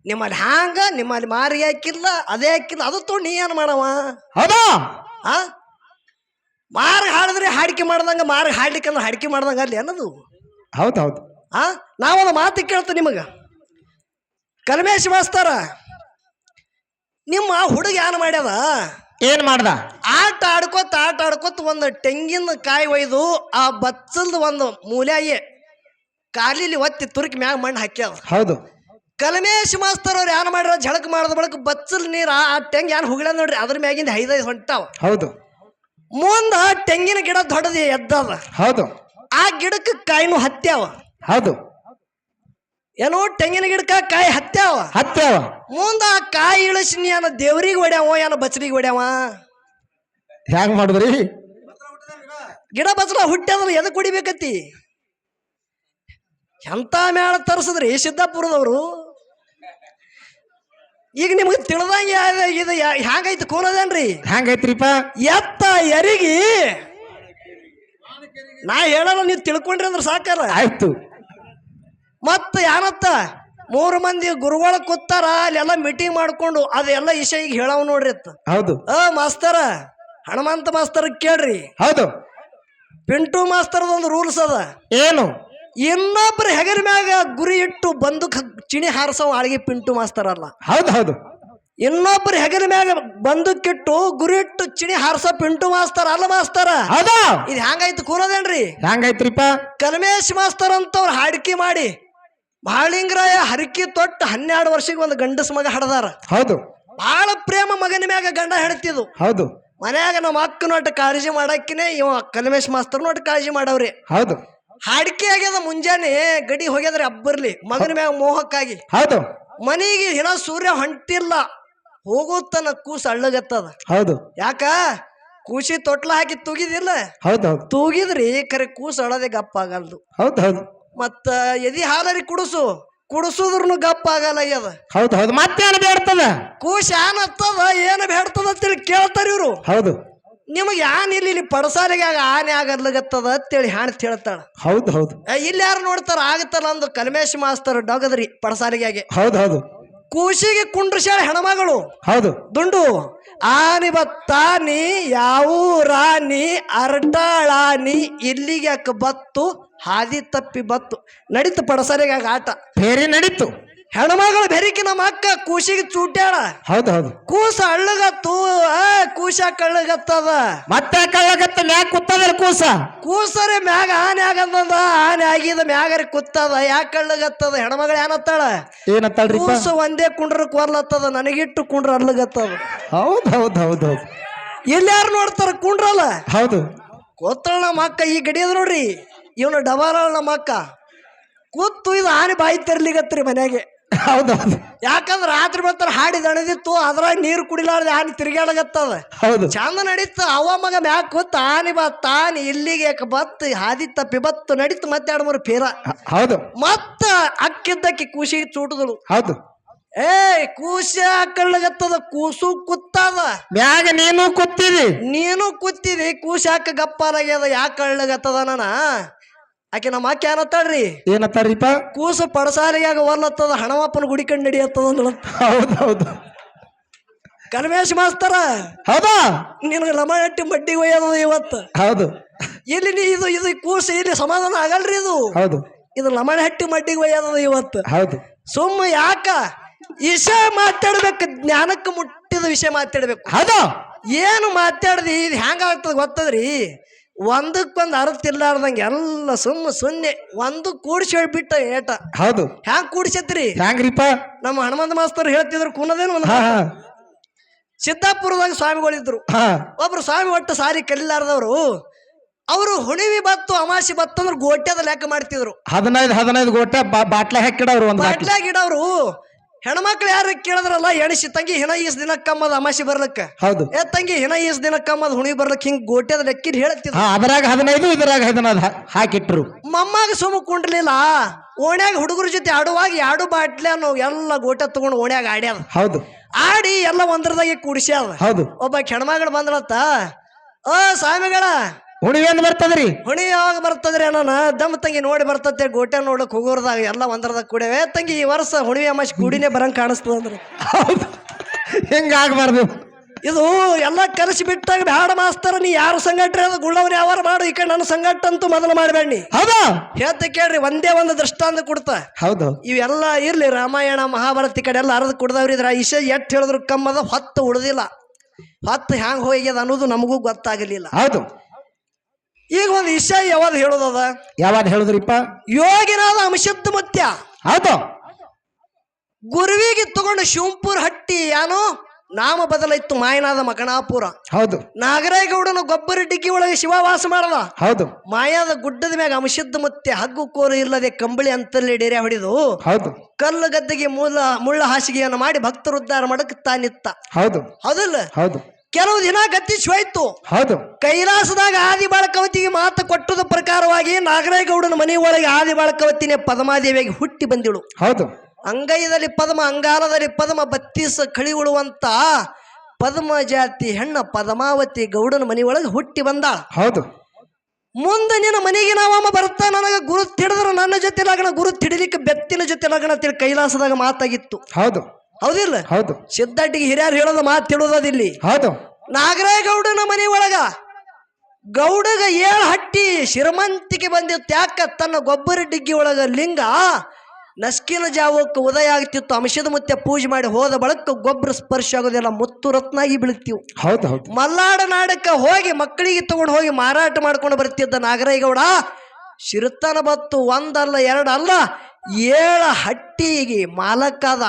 B: ನಿಮ್ಮಲ್ಲಿ ಹ್ಯಾಂಗ, ನಿಮ್ಮಲ್ಲಿ ಮಾರಿ ಹಾಕಿಲ್ಲ, ಅದೇ ಹಾಕಿಲ್ಲ, ಅದು ತೋ ನೀ ಏನ್ ಮಾಡವ?
A: ಹೌದಾ?
B: ಮಾರ್ಗ ಹಾಡಿದ್ರೆ ಹಾಡಿಕೆ ಮಾಡ್ದಂಗ, ಮಾರ್ಗ ಹಾಡ್ಲಿಕ್ಕೆ ಅಂದ್ರೆ ಹಾಡಿಕೆ ಮಾಡ್ದಂಗ ಅಲ್ಲಿ ಅನ್ನೋದು.
A: ಹೌದೌದು.
B: ನಾವೊಂದು ಮಾತು ಕೇಳ್ತ ನಿಮಗ. ಕಲ್ಮೇಶ್ ಮಾಸ್ತರ, ನಿಮ್ಮ ಹುಡುಗ ಏನ್ ಮಾಡ್ಯದ?
A: ಏನ್ ಮಾಡ್ದ?
B: ಆಟ ಆಡ್ಕೋತ ಒಂದು ತೆಂಗಿನ ಕಾಯಿ ಒಯ್ದು ಆ ಬಚ್ಚಲ್ದ ಒಂದು ಮೂಲ್ಯಾಯಿ ಕಾಲಿಲಿ ಒತ್ತಿ ತುರುಕಿ ಮ್ಯಾಗ ಮಣ್ಣು ಹಾಕ್ಯಾವ.
A: ಹೌದು.
B: ಕಲ್ಮೇಶ್ ಮಾಸ್ತರ್ ಅವ್ರು ಏನ್ ಮಾಡ್ಯಾರ? ಝಳಕ್ ಮಾಡಿದ ಬಳಕ ಬಚ್ಚಲ್ ನೀರ ಆ ತೆಂಗ್ ಏನ್ ಹುಗಳ ನೋಡ್ರಿ, ಅದ್ರ ಮ್ಯಾಗಿಂದ 5 ಹೊಂಟಾವ.
A: ಹೌದು.
B: ಮುಂದ ತೆಂಗಿನ ಗಿಡ ದೊಡ್ಡದು ಎದ್ದದ.
A: ಹೌದು.
B: ಆ ಗಿಡಕ್ಕೆ ಕಾಯಿನೂ ಹತ್ಯಾವ.
A: ಹೌದು.
B: ಏನೋ ತೆಂಗಿನ ಗಿಡಕ್ಕ ಕಾಯಿ ಹತ್ಯಾವ. ಮುಂದ ಆ ಕಾಯಿ ಇಳಿಸಿ ನೀ ಏನ ದೇವ್ರಿಗೆ ಹೊಡ್ಯಾವ, ಏನ ಬಚ್ಚಲಿಗೆ ಹೊಡ್ಯಾವ?
A: ಹ್ಯಾಂಗ ಮಾಡುದ್ರಿ?
B: ಗಿಡ ಬಚ್ಚಲ ಹುಟ್ಟ್ಯಾದ್ರ ಎದಕ್ ಕುಡಿಬೇಕತ್ತಿ? ಎಂತ ಮೇಳ ತರಿಸಿದ್ರಿ ಸಿದ್ದಾಪುರದವರು? ಈಗ ನಿಮ್ಗೆ ತಿಳಿದಂಗೆ ಇದು ಹ್ಯಾಂಗೈತಿ ಕೂನದೇನ್ರಿ?
A: ಹ್ಯಾಂಗೈತ್ರಿಪ್ಪ?
B: ಎತ್ತ ಎರಿಗಿ ನಾ ಹೇಳಲ್ಲ, ನೀವು ತಿಳ್ಕೊಂಡ್ರಿ ಅಂದ್ರೆ ಸಾಕಲ್ಲ.
A: ಆಯ್ತು.
B: ಮತ್ತ ಏನತ್ತ 3 ಮಂದಿ ಗುರುಗಳ ಕೂತಾರ, ಅಲ್ಲೆಲ್ಲ ಮೀಟಿಂಗ್ ಮಾಡ್ಕೊಂಡು ಅದೆಲ್ಲ ವಿಷಯ ಈಗ ಹೇಳವ್ ನೋಡ್ರಿ ಅತ್ತ.
A: ಹೌದು.
B: ಮಾಸ್ತರ ಹನುಮಂತ ಮಾಸ್ತರ್ ಕೇಳ್ರಿ.
A: ಹೌದು.
B: ಪಿಂಟು ಮಾಸ್ತರ್ದೊಂದು ರೂಲ್ಸ್ ಅದ.
A: ಏನು?
B: ಇನ್ನೊಬ್ರ ಹೆಗರ ಮ್ಯಾಗ ಗುರಿ ಇಟ್ಟು ಬಂದೂಕ್ ಚಿಣಿ ಹಾರಿಸೋ ಆಳಿಗೆ ಪಿಂಟು ಮಾಸ್ತರ್ ಅಲ್ಲ.
A: ಹೌದು ಹೌದು.
B: ಇನ್ನೊಬ್ರ ಹೆಗರ ಮ್ಯಾಗ ಬಂದೂಕಿಟ್ಟು ಗುರಿ ಇಟ್ಟು ಚಿಣಿ ಹಾರಿಸೋ ಪಿಂಟು ಮಾಸ್ತರ್ ಅಲ್ಲ ಮಾಸ್ತರ.
A: ಹೌದಾ?
B: ಇದು ಹ್ಯಾಂಗಾಯ್ತು ಕೂನದೇನ್ರಿ?
A: ಹ್ಯಾಂಗೈತ್ರಿಪ್ಪ?
B: ಕಲ್ಮೇಶ್ ಮಾಸ್ತರ್ ಅಂತವ್ರು ಹಾಡಿಕೆ ಮಾಡಿ ಮಹಾಲಿಂಗರಾಯ ಹರಕಿ ತೊಟ್ಟು 12 ವರ್ಷಕ್ಕೆ ಒಂದು ಗಂಡಸ ಮಗ ಹಡದಾರ.
A: ಹೌದು.
B: ಬಹಳ ಪ್ರೇಮ ಮಗನ ಮ್ಯಾಗ ಗಂಡ ಹೆಡ್ತಿದ್ದು.
A: ಹೌದು.
B: ಮನ್ಯಾಗ ನಮ್ಮ ಅಕ್ಕನ ಒಟ್ಟು ಕಾಳಜಿ ಮಾಡಾಕಿನೇ ಇವ ಕಲ್ಮೇಶ್ ಮಾಸ್ತರ್ನ ಒಟ್ಟು ಕಾಳಜಿ ಮಾಡವ್ರಿ.
A: ಹೌದು.
B: ಹಾಡಿಕೆ ಆಗ್ಯದ. ಮುಂಜಾನೆ ಗಡಿ ಹೋಗ್ಯದ್ರಿ ಹಬ್ಬರ್ಲಿ ಮಗನ ಮ್ಯಾಗ ಮೋಹಕ್ಕಾಗಿ.
A: ಹೌದು.
B: ಮನೆಗೆ ದಿನ ಸೂರ್ಯ ಹೊಂಟಿಲ್ಲ, ಹೋಗುತ್ತನ ಕೂಸು ಅಳ್ಳಗತ್ತದ.
A: ಹೌದು.
B: ಯಾಕ? ಕೂಸಿ ತೊಟ್ಲ ಹಾಕಿ ತೂಗಿದಿಲ್ಲ.
A: ಹೌದೌದು.
B: ತೂಗಿದ್ರಿ ಕರೆ ಕೂಸು ಅಳದೆ ಗಪ್ಪ ಆಗಲ್ದು.
A: ಹೌದು ಹೌದು.
B: ಮತ್ತ ಎದಿ ಹಾಲರಿ ಕುಡಿಸುದ್ರೂ ಗಪ್ಪ ಆಗಲ್ಲ ಆಗ್ಯದ.
A: ಹೌದು ಹೌದು. ಮತ್ತೇನು ಬೇಡ್ತದ? ಕೂಸ
B: ಏನ್ ಹತ್ತದ, ಏನು ಬೇಡ್ತದ ಅಂತೇಳಿ ಕೇಳ್ತಾರ ಇವ್ರು.
A: ಹೌದು.
B: ನಿಮಗೆ ಯಾನ್ ಇಲ್ಲಿ ಪಡಸಾಲಿಗೆ ಆನೆ ಆಗಲ್ಲಾಗತ್ತದ ಅಂತೇಳಿ ಹಾಣ್ತಿ ಹೇಳ್ತಾಳ.
A: ಹೌದು ಹೌದು.
B: ಇಲ್ಲಿ ಯಾರು ನೋಡ್ತಾರ ಆಗತ್ತಲ್ಲ ಅಂದು ಕಲ್ಮೇಶ್ ಮಾಸ್ತರ್ ಡಗದ್ರಿ ಪಡಸಾಲಿಗೆ.
A: ಹೌದು ಹೌದು.
B: ಕೂಸಿಗೆ ಕುಂಡ್ರಸ್ಯಾಳ ಹೆಣ್ಮಗಳು.
A: ಹೌದು.
B: ದುಂಡು ಆನಿ ಬತ್ತಾನಿ ಯಾವ ರಾಣಿ ಅರ್ಟಾಳಾನಿ ಇಲ್ಲಿಗೆ ಬತ್ತು ಹಾದಿ ತಪ್ಪಿ ಬತ್ತು ನಡೀತು ಪಡಸಾಲಿಗೆ ಆಟ.
A: ಬೇರೆ ನಡೀತು.
B: ಹೆಣ್ಮಗಳು ಬೆರಿಕಿ ನಮ್ಮ ಅಕ್ಕ ಕೂಸಿಗೆ ಚೂಟ್ಯಾಳ.
A: ಹೌದು ಹೌದು.
B: ಕೂಸ ಅಳ್ಳಗತ್ತು ಕೂಸ ಕಳ್ಳಗತ್ತದ.
A: ಮತ್ತೆ ಕಳ್ಳಗತ್ತ ಮ್ಯಾಗ ಕುತ್ತದ ಕೂಸ.
B: ಕೂಸರೆ ಮ್ಯಾಗ ಆನೆ ಆಗದ, ಆನೆ ಆಗಿದ ಮ್ಯಾಗರಿ ಕುತ್ತದ. ಯಾಕೆ ಕಳ್ಳಗತ್ತದ? ಹೆಣ್ಮಗಳು ಏನತ್ತಾಳ?
A: ಏನತ್ತಾಳ್ರಿ?
B: ಕೂಸ ಒಂದೇ ಕುಂಡ್ರ ಕೊರ್ಲತ್ತದ, ನನಗಿಟ್ಟು ಕುಂಡ್ರ ಅಳ್ಳಗತ್ತದ.
A: ಹೌದು ಹೌದು ಹೌದು ಹೌದು.
B: ಎಲ್ಲಾರು ನೋಡ್ತಾರ ಕುಂಡ್ರಲ್ಲ.
A: ಹೌದು.
B: ಗೊತ್ತಳ ನಮ್ಮ ಅಕ್ಕ ಈ ಗಡಿಯದ ನೋಡ್ರಿ, ಇವನು ಡಬಾರ ನಮ್ಮ ಅಕ್ಕ ಕೂತು ಇದು ಆನೆ ಬಾಯಿ ತೆರ್ಲಿಗತ್ರಿ ಮನೆಗೆ.
A: ಹೌದೌದು.
B: ಯಾಕಂದ್ರ ರಾತ್ರಿ ಬರ್ತಾರ ಹಾಡಿ ದಣದಿತ್ತು, ಅದ್ರಾಗ ನೀರು ಕುಡಿಲಾರ್ದ ಆನೆ ತಿರ್ಗಾಡಗತ್ತದ.
A: ಹೌದು.
B: ಚಂದ ನಡೀತ. ಅವ ಮಗ ಮ್ಯಾಗ ಕೂತ್ ಆನೆ ಆನೆ ಇಲ್ಲಿಗೆ ಬತ್ ಹಾದಿ ತಪ್ಪಿ ಬತ್ತು ನಡೀತು. ಮತ್ತೆ 2-3 ಫೇರ. ಹೌದು. ಮತ್ತ ಅಕ್ಕಿದ್ದಕ್ಕೆ ಕೂಸಿಗೆ ಚೂಟದಳು.
A: ಹೌದು.
B: ಕೂಸ ಕಳ್ಳಗತ್ತದ, ಕೂಸು ಕುತ್ತದ
A: ಮ್ಯಾಗ ನೀನು ಕೂತಿದಿ.
B: ನೀನು ಕೂತಿದಿ. ಕೂಸ ಯಾಕ ಗಪ್ಪಾಲಾಗ್ಯದ, ಯಾಕೆ ಕಳ್ಳಗತ್ತದ? ನಾನ ಆಕೆ ನಮ್ಮ ಅಕ್ಕ ಏನತ್ತಾಳ್ರಿ?
A: ಏನತ್ತಾರೀಪ?
B: ಕೂಸು ಪಡಸಾಲಿಯಾಗ ಒಲ್ಲತ್ತದ, ಹಣವಪ್ಪನ ಗುಡಿ ಕಂಡು ನಡಿಯತ್ತದ ಅಂದಳ.
A: ಹೌದು ಹೌದು.
B: ಕಲ್ಮೇಶ್ ಮಾಸ್ತರ,
A: ಹೌದಾ?
B: ನಿನಗೆ ಲಮಣಟ್ಟಿ ಮಡ್ಡಿಗೆ ಒಯ್ಯದ ಇವತ್ತು.
A: ಹೌದು.
B: ಇಲ್ಲಿ ಇದು ಇದು ಕೂಸು ಇಲ್ಲಿ ಸಮಾಧಾನ ಆಗಲ್ರಿ. ಇದು
A: ಹೌದು.
B: ಇದು ಲಮಣಹಟ್ಟಿ ಮಡ್ಡಿಗೆ ಒಯ್ಯದ ಇವತ್ತು.
A: ಹೌದು.
B: ಸುಮ್ಮ ಯಾಕ ವಿಷಯ ಮಾತಾಡ್ಬೇಕು, ಜ್ಞಾನಕ್ಕೆ ಮುಟ್ಟಿದ ವಿಷಯ ಮಾತಾಡ್ಬೇಕು.
A: ಹೌದು.
B: ಏನು ಮಾತಾಡ್ದಿ ಇದು ಹೆಂಗಾಗ್ತದ ಗೊತ್ತದ್ರಿ? ಒಂದಕ್ಕೊಂದು ಅರ್ಥ ಇರ್ಲಾರ್ದಂಗೆ ಎಲ್ಲ ಸುನ್ನೆ ಒಂದು ಕೂಡಿಸಿ ಹೇಳ್ಬಿಟ್ಟ ಏಟ. ಹೌದು. ಹ್ಯಾಂಗ ಕೂಡಿಸತ್ರಿ? ಹ್ಯಾಂಗ್ರಿಪ? ನಮ್ಮ ಹನುಮಂತ ಮಾಸ್ತರ್ ಹೇಳ್ತಿದ್ರು ಕುನ್ನದೇನು ಒಂದು ಸಿದ್ದಾಪುರದಾಗ ಸ್ವಾಮಿಗಳಿದ್ರು. ಒಬ್ರು ಸ್ವಾಮಿ ಒಟ್ಟು ಸಾರಿ ಕಲಿಲಾರ್ದವ್ರು. ಅವರು ಹುಣಿವಿ ಬತ್ತು ಅಮಾಸಿ ಬತ್ತು ಅಂದ್ರೆ ಗೋಟ್ಯದ ಲೆಕ್ಕ ಮಾಡ್ತಿದ್ರು. 15
A: ಗೋಟೆ ಬಾಟ್ಲೆ ಹಾಕಿಡವ್ರು.
B: ಬಾಟ್ಲಾಗ ಇಡವ್ರು. ಹೆಣ್ಮಕ್ಳು ಯಾರು ಕೇಳಿದ್ರಲ್ಲ, ಎಣಿಸಿ ತಂಗಿ ಹಿನ ಈಸ್ ದಿನ ಕಮ್ಮದ ಅಮಾಸಿ ಬರ್ಲಕ್ಕ. ಹೌದು. ತಂಗಿ ಹಿನ ಈಸ್ ದಿನ ಕಮ್ಮದ ಹುಣಿ ಬರ್ಲಕ್ ಹಿಂಗ್ ಗೋಟ್ಯದ ಲೆಕ್ಕಿದ್ ಹೇಳ್ತಿದ್ರು.
A: ಅದ್ರಾಗ 15 ಇದ್ರಾಗ 15 ಹಾಕಿಟ್ರು.
B: ಮಮ್ಮಾಗ ಸುಮ್ಮ ಕುಂಡ್ಲಿಲ್ಲ. ಓಣ್ಯಾಗ ಹುಡುಗರ ಜೊತೆ ಆಡುವಾಗ 2 ಬಾಟ್ಲೆ ಅನ್ನೋ ಎಲ್ಲ ಗೋಟೆ ತಗೊಂಡು ಓಣ್ಯಾಗ ಆಡ್ಯಾದ. ಹೌದು. ಆಡಿ ಎಲ್ಲ ಒಂದ್ರದಾಗೆ ಕೂಡಿಸ್ಯಾದ. ಹೌದು. ಒಬ್ಬ ಹೆಣ್ಮಗಳು ಬಂದ್ರತ್ತ, ಸ್ವಾಮಿಗಳ
A: ಹುಣಿ ಏನ್ ಬರ್ತದ್ರಿ?
B: ಹುಣಿ ಯಾವಾಗ ಬರ್ತದ್ರಿ? ಅಣ್ಣ ದಮ್ ತಂಗಿ ನೋಡಿ ಬರ್ತತೆ. ಗೋಟೆ ನೋಡಕ್ ಹೋಗೋರ್ದಾಗ ಎಲ್ಲ ಒಂದ್ರದಾಗ ಕೂಡವೆ. ತಂಗಿ ಈ ವರ್ಷ ಹುಣಿವಿ ಅಮಾಸಿ ಕೂಡಿನೇ ಬರಂಗ್ ಕಾಣಿಸ್ತದ ಅಂದ್ರ.
A: ಹೌದು. ಹೆಂಗಾಗಬಾರ್ದು
B: ಇದು ಎಲ್ಲ ಕರೆಸಿ ಬಿಟ್ಟಾಗ ಬ್ಯಾಡ ಮಾಸ್ತರ, ನೀ ಯಾರು ಸಂಘಟನೆ ಅದು ಗುಳ್ಳವ್ರಿ ಯಾವಾರ ಮಾಡು, ಈ ಕಡೆ ನನ್ನ ಸಂಘಟ ಅಂತೂ ಮೊದಲು ಮಾಡಬೇಡಿ. ಹೌದಾ? ಹೇಳ್ತ ಕೇಳ್ರಿ, ಒಂದೇ ಒಂದು ದೃಷ್ಟಾಂತ ಕೊಡ್ತ. ಹೌದು. ಇವೆಲ್ಲ ಇರ್ಲಿ, ರಾಮಾಯಣ ಮಹಾಭಾರತ ಈ ಕಡೆ ಎಲ್ಲ ಅರ್ಧ ಕುಡ್ದವ್ರಿ. ಇದ್ರ ಇಶ ಎಟ್ ಹೇಳಿದ್ರು ಕಮ್ಮದ, ಹೊತ್ತು ಉಳಿದಿಲ್ಲ. ಹೊತ್ತು ಹ್ಯಾಂಗ ಹೋಗ್ಯದ ಅನ್ನೋದು ನಮಗೂ ಗೊತ್ತಾಗಲಿಲ್ಲ. ಹೌದು. ಈಗ ಒಂದು ವಿಷಯ ಯಾವ್ದು ಹೇಳೋದದ?
A: ಯಾವ್ದು ಹೇಳುದ್ರಿಪ್ಪ?
B: ಯೋಗಿನಾದ ಅಂಶದ ಮುತ್ಯ.
A: ಹೌದು.
B: ಗುರುವಿಗೆ ತಗೊಂಡು ಶಿವಂಪುರ ಹಟ್ಟಿ ಯಾನು ನಾಮ ಬದಲಾಯ್ತು ಮಾಯನಾದ ಮಕಣಾಪುರ. ಹೌದು. ನಾಗರಾಯಗೌಡನ ಗೊಬ್ಬರ ಡಿಗ್ಗಿ ಒಳಗೆ ಶಿವ ವಾಸ ಮಾಡದ. ಹೌದು. ಮಾಯಾದ ಗುಡ್ಡದ ಮ್ಯಾಗ ಅಂಶದ ಮುತ್ಯ ಹಗ್ಗು ಕೋರು ಇಲ್ಲದೆ ಕಂಬಳಿ ಅಂತಲ್ಲಿ ಡೇರೆ ಹೊಡಿದು. ಹೌದು. ಕಲ್ಲು ಗದ್ದೆಗೆ ಮುಳ್ಳ ಹಾಸಿಗೆಯನ್ನು ಮಾಡಿ ಭಕ್ತರು ಉದ್ಧಾರ ಮಾಡಕ್ ತಾನಿತ್ತ. ಹೌದು. ಹೌದಲ್ಲ? ಹೌದು. ಕೆಲವು ದಿನ ಗತಿಸಿ ಹೋಯ್ತು. ಹೌದು. ಕೈಲಾಸದಾಗ ಆದಿ ಬಾಳಕವತಿಗೆ ಮಾತು ಕೊಟ್ಟದ ಪ್ರಕಾರವಾಗಿ ನಾಗರಾಯಗೌಡನ ಮನೆ ಒಳಗೆ ಆದಿ ಬಾಳಕವತಿನೇ ಪದ್ಮಾದೇವಿಯಾಗಿ ಹುಟ್ಟಿ ಬಂದಿಳು. ಹೌದು. ಅಂಗೈದಲ್ಲಿ ಪದ್ಮ, ಅಂಗಾಲದಲ್ಲಿ ಪದ್ಮ, 32 ಕಳಿ ಉಳುವಂತ ಪದ್ಮ ಜಾತಿ ಹೆಣ್ಣ ಪದ್ಮಾವತಿ ಗೌಡನ ಮನೆ ಒಳಗೆ ಹುಟ್ಟಿ ಬಂದಾಳ. ಹೌದು. ಮುಂದೆ ನಿನ್ನ ಮನೆಗೆ ನಾವಮ್ಮ ಬರ್ತಾ ನನಗ ಗುರು ತಿಡಿದ್ರು ನನ್ನ ಜೊತೆ ಲಗ್ನ, ಗುರು ತಿಡಿಲಿಕ್ಕೆ ಬೆತ್ತಿನ ಜೊತೆ ಲಗ್ನ ಅಂತೇಳಿ ಕೈಲಾಸದಾಗ ಮಾತಾಗಿತ್ತು. ಹೌದು. ಹೌದಿಲ್ಲ? ಹೌದು. ಸಿದ್ಧಾಟಿಗೆ ಹಿರಿಯರು ಹೇಳೋದು ಮಾತು ತಿಳೋದಿಲ್ಲಿ. ಹೌದು. ನಾಗರಾಯಗೌಡನ ಮನೆ ಒಳಗ ಗೌಡಗ 7 ಹಟ್ಟಿ ಶ್ರೀಮಂತಿಕೆ ಬಂದಿತ್ತು. ಯಾಕ? ತನ್ನ ಗೊಬ್ಬರ ಡಿಗ್ಗಿ ಒಳಗ ಲಿಂಗ ನಸ್ಕಿನ ಜಾವಕ್ಕೆ ಉದಯ ಆಗ್ತಿತ್ತು. ಅಂಶದ ಮುತ್ಯ ಪೂಜೆ ಮಾಡಿ ಹೋದ ಬಳಕ ಗೊಬ್ಬರ ಸ್ಪರ್ಶ ಆಗೋದೆಲ್ಲ ಮುತ್ತು ರತ್ನಾಗಿ ಬೀಳ್ತೀವಿ. ಹೌದು ಹೌದು. ಮಲ್ನಾಡ ನಾಡಕ್ಕೆ ಹೋಗಿ ಮಕ್ಕಳಿಗೆ ತಗೊಂಡು ಹೋಗಿ ಮಾರಾಟ ಮಾಡ್ಕೊಂಡು ಬರ್ತಿದ್ದ ನಾಗರಾಯಗೌಡ ಶಿರತನ ಬತ್ತು. 1 ಅಲ್ಲ 2 ಅಲ್ಲ 7 ಹಟ್ಟಿಗೆ ಮಾಲಕಾದ.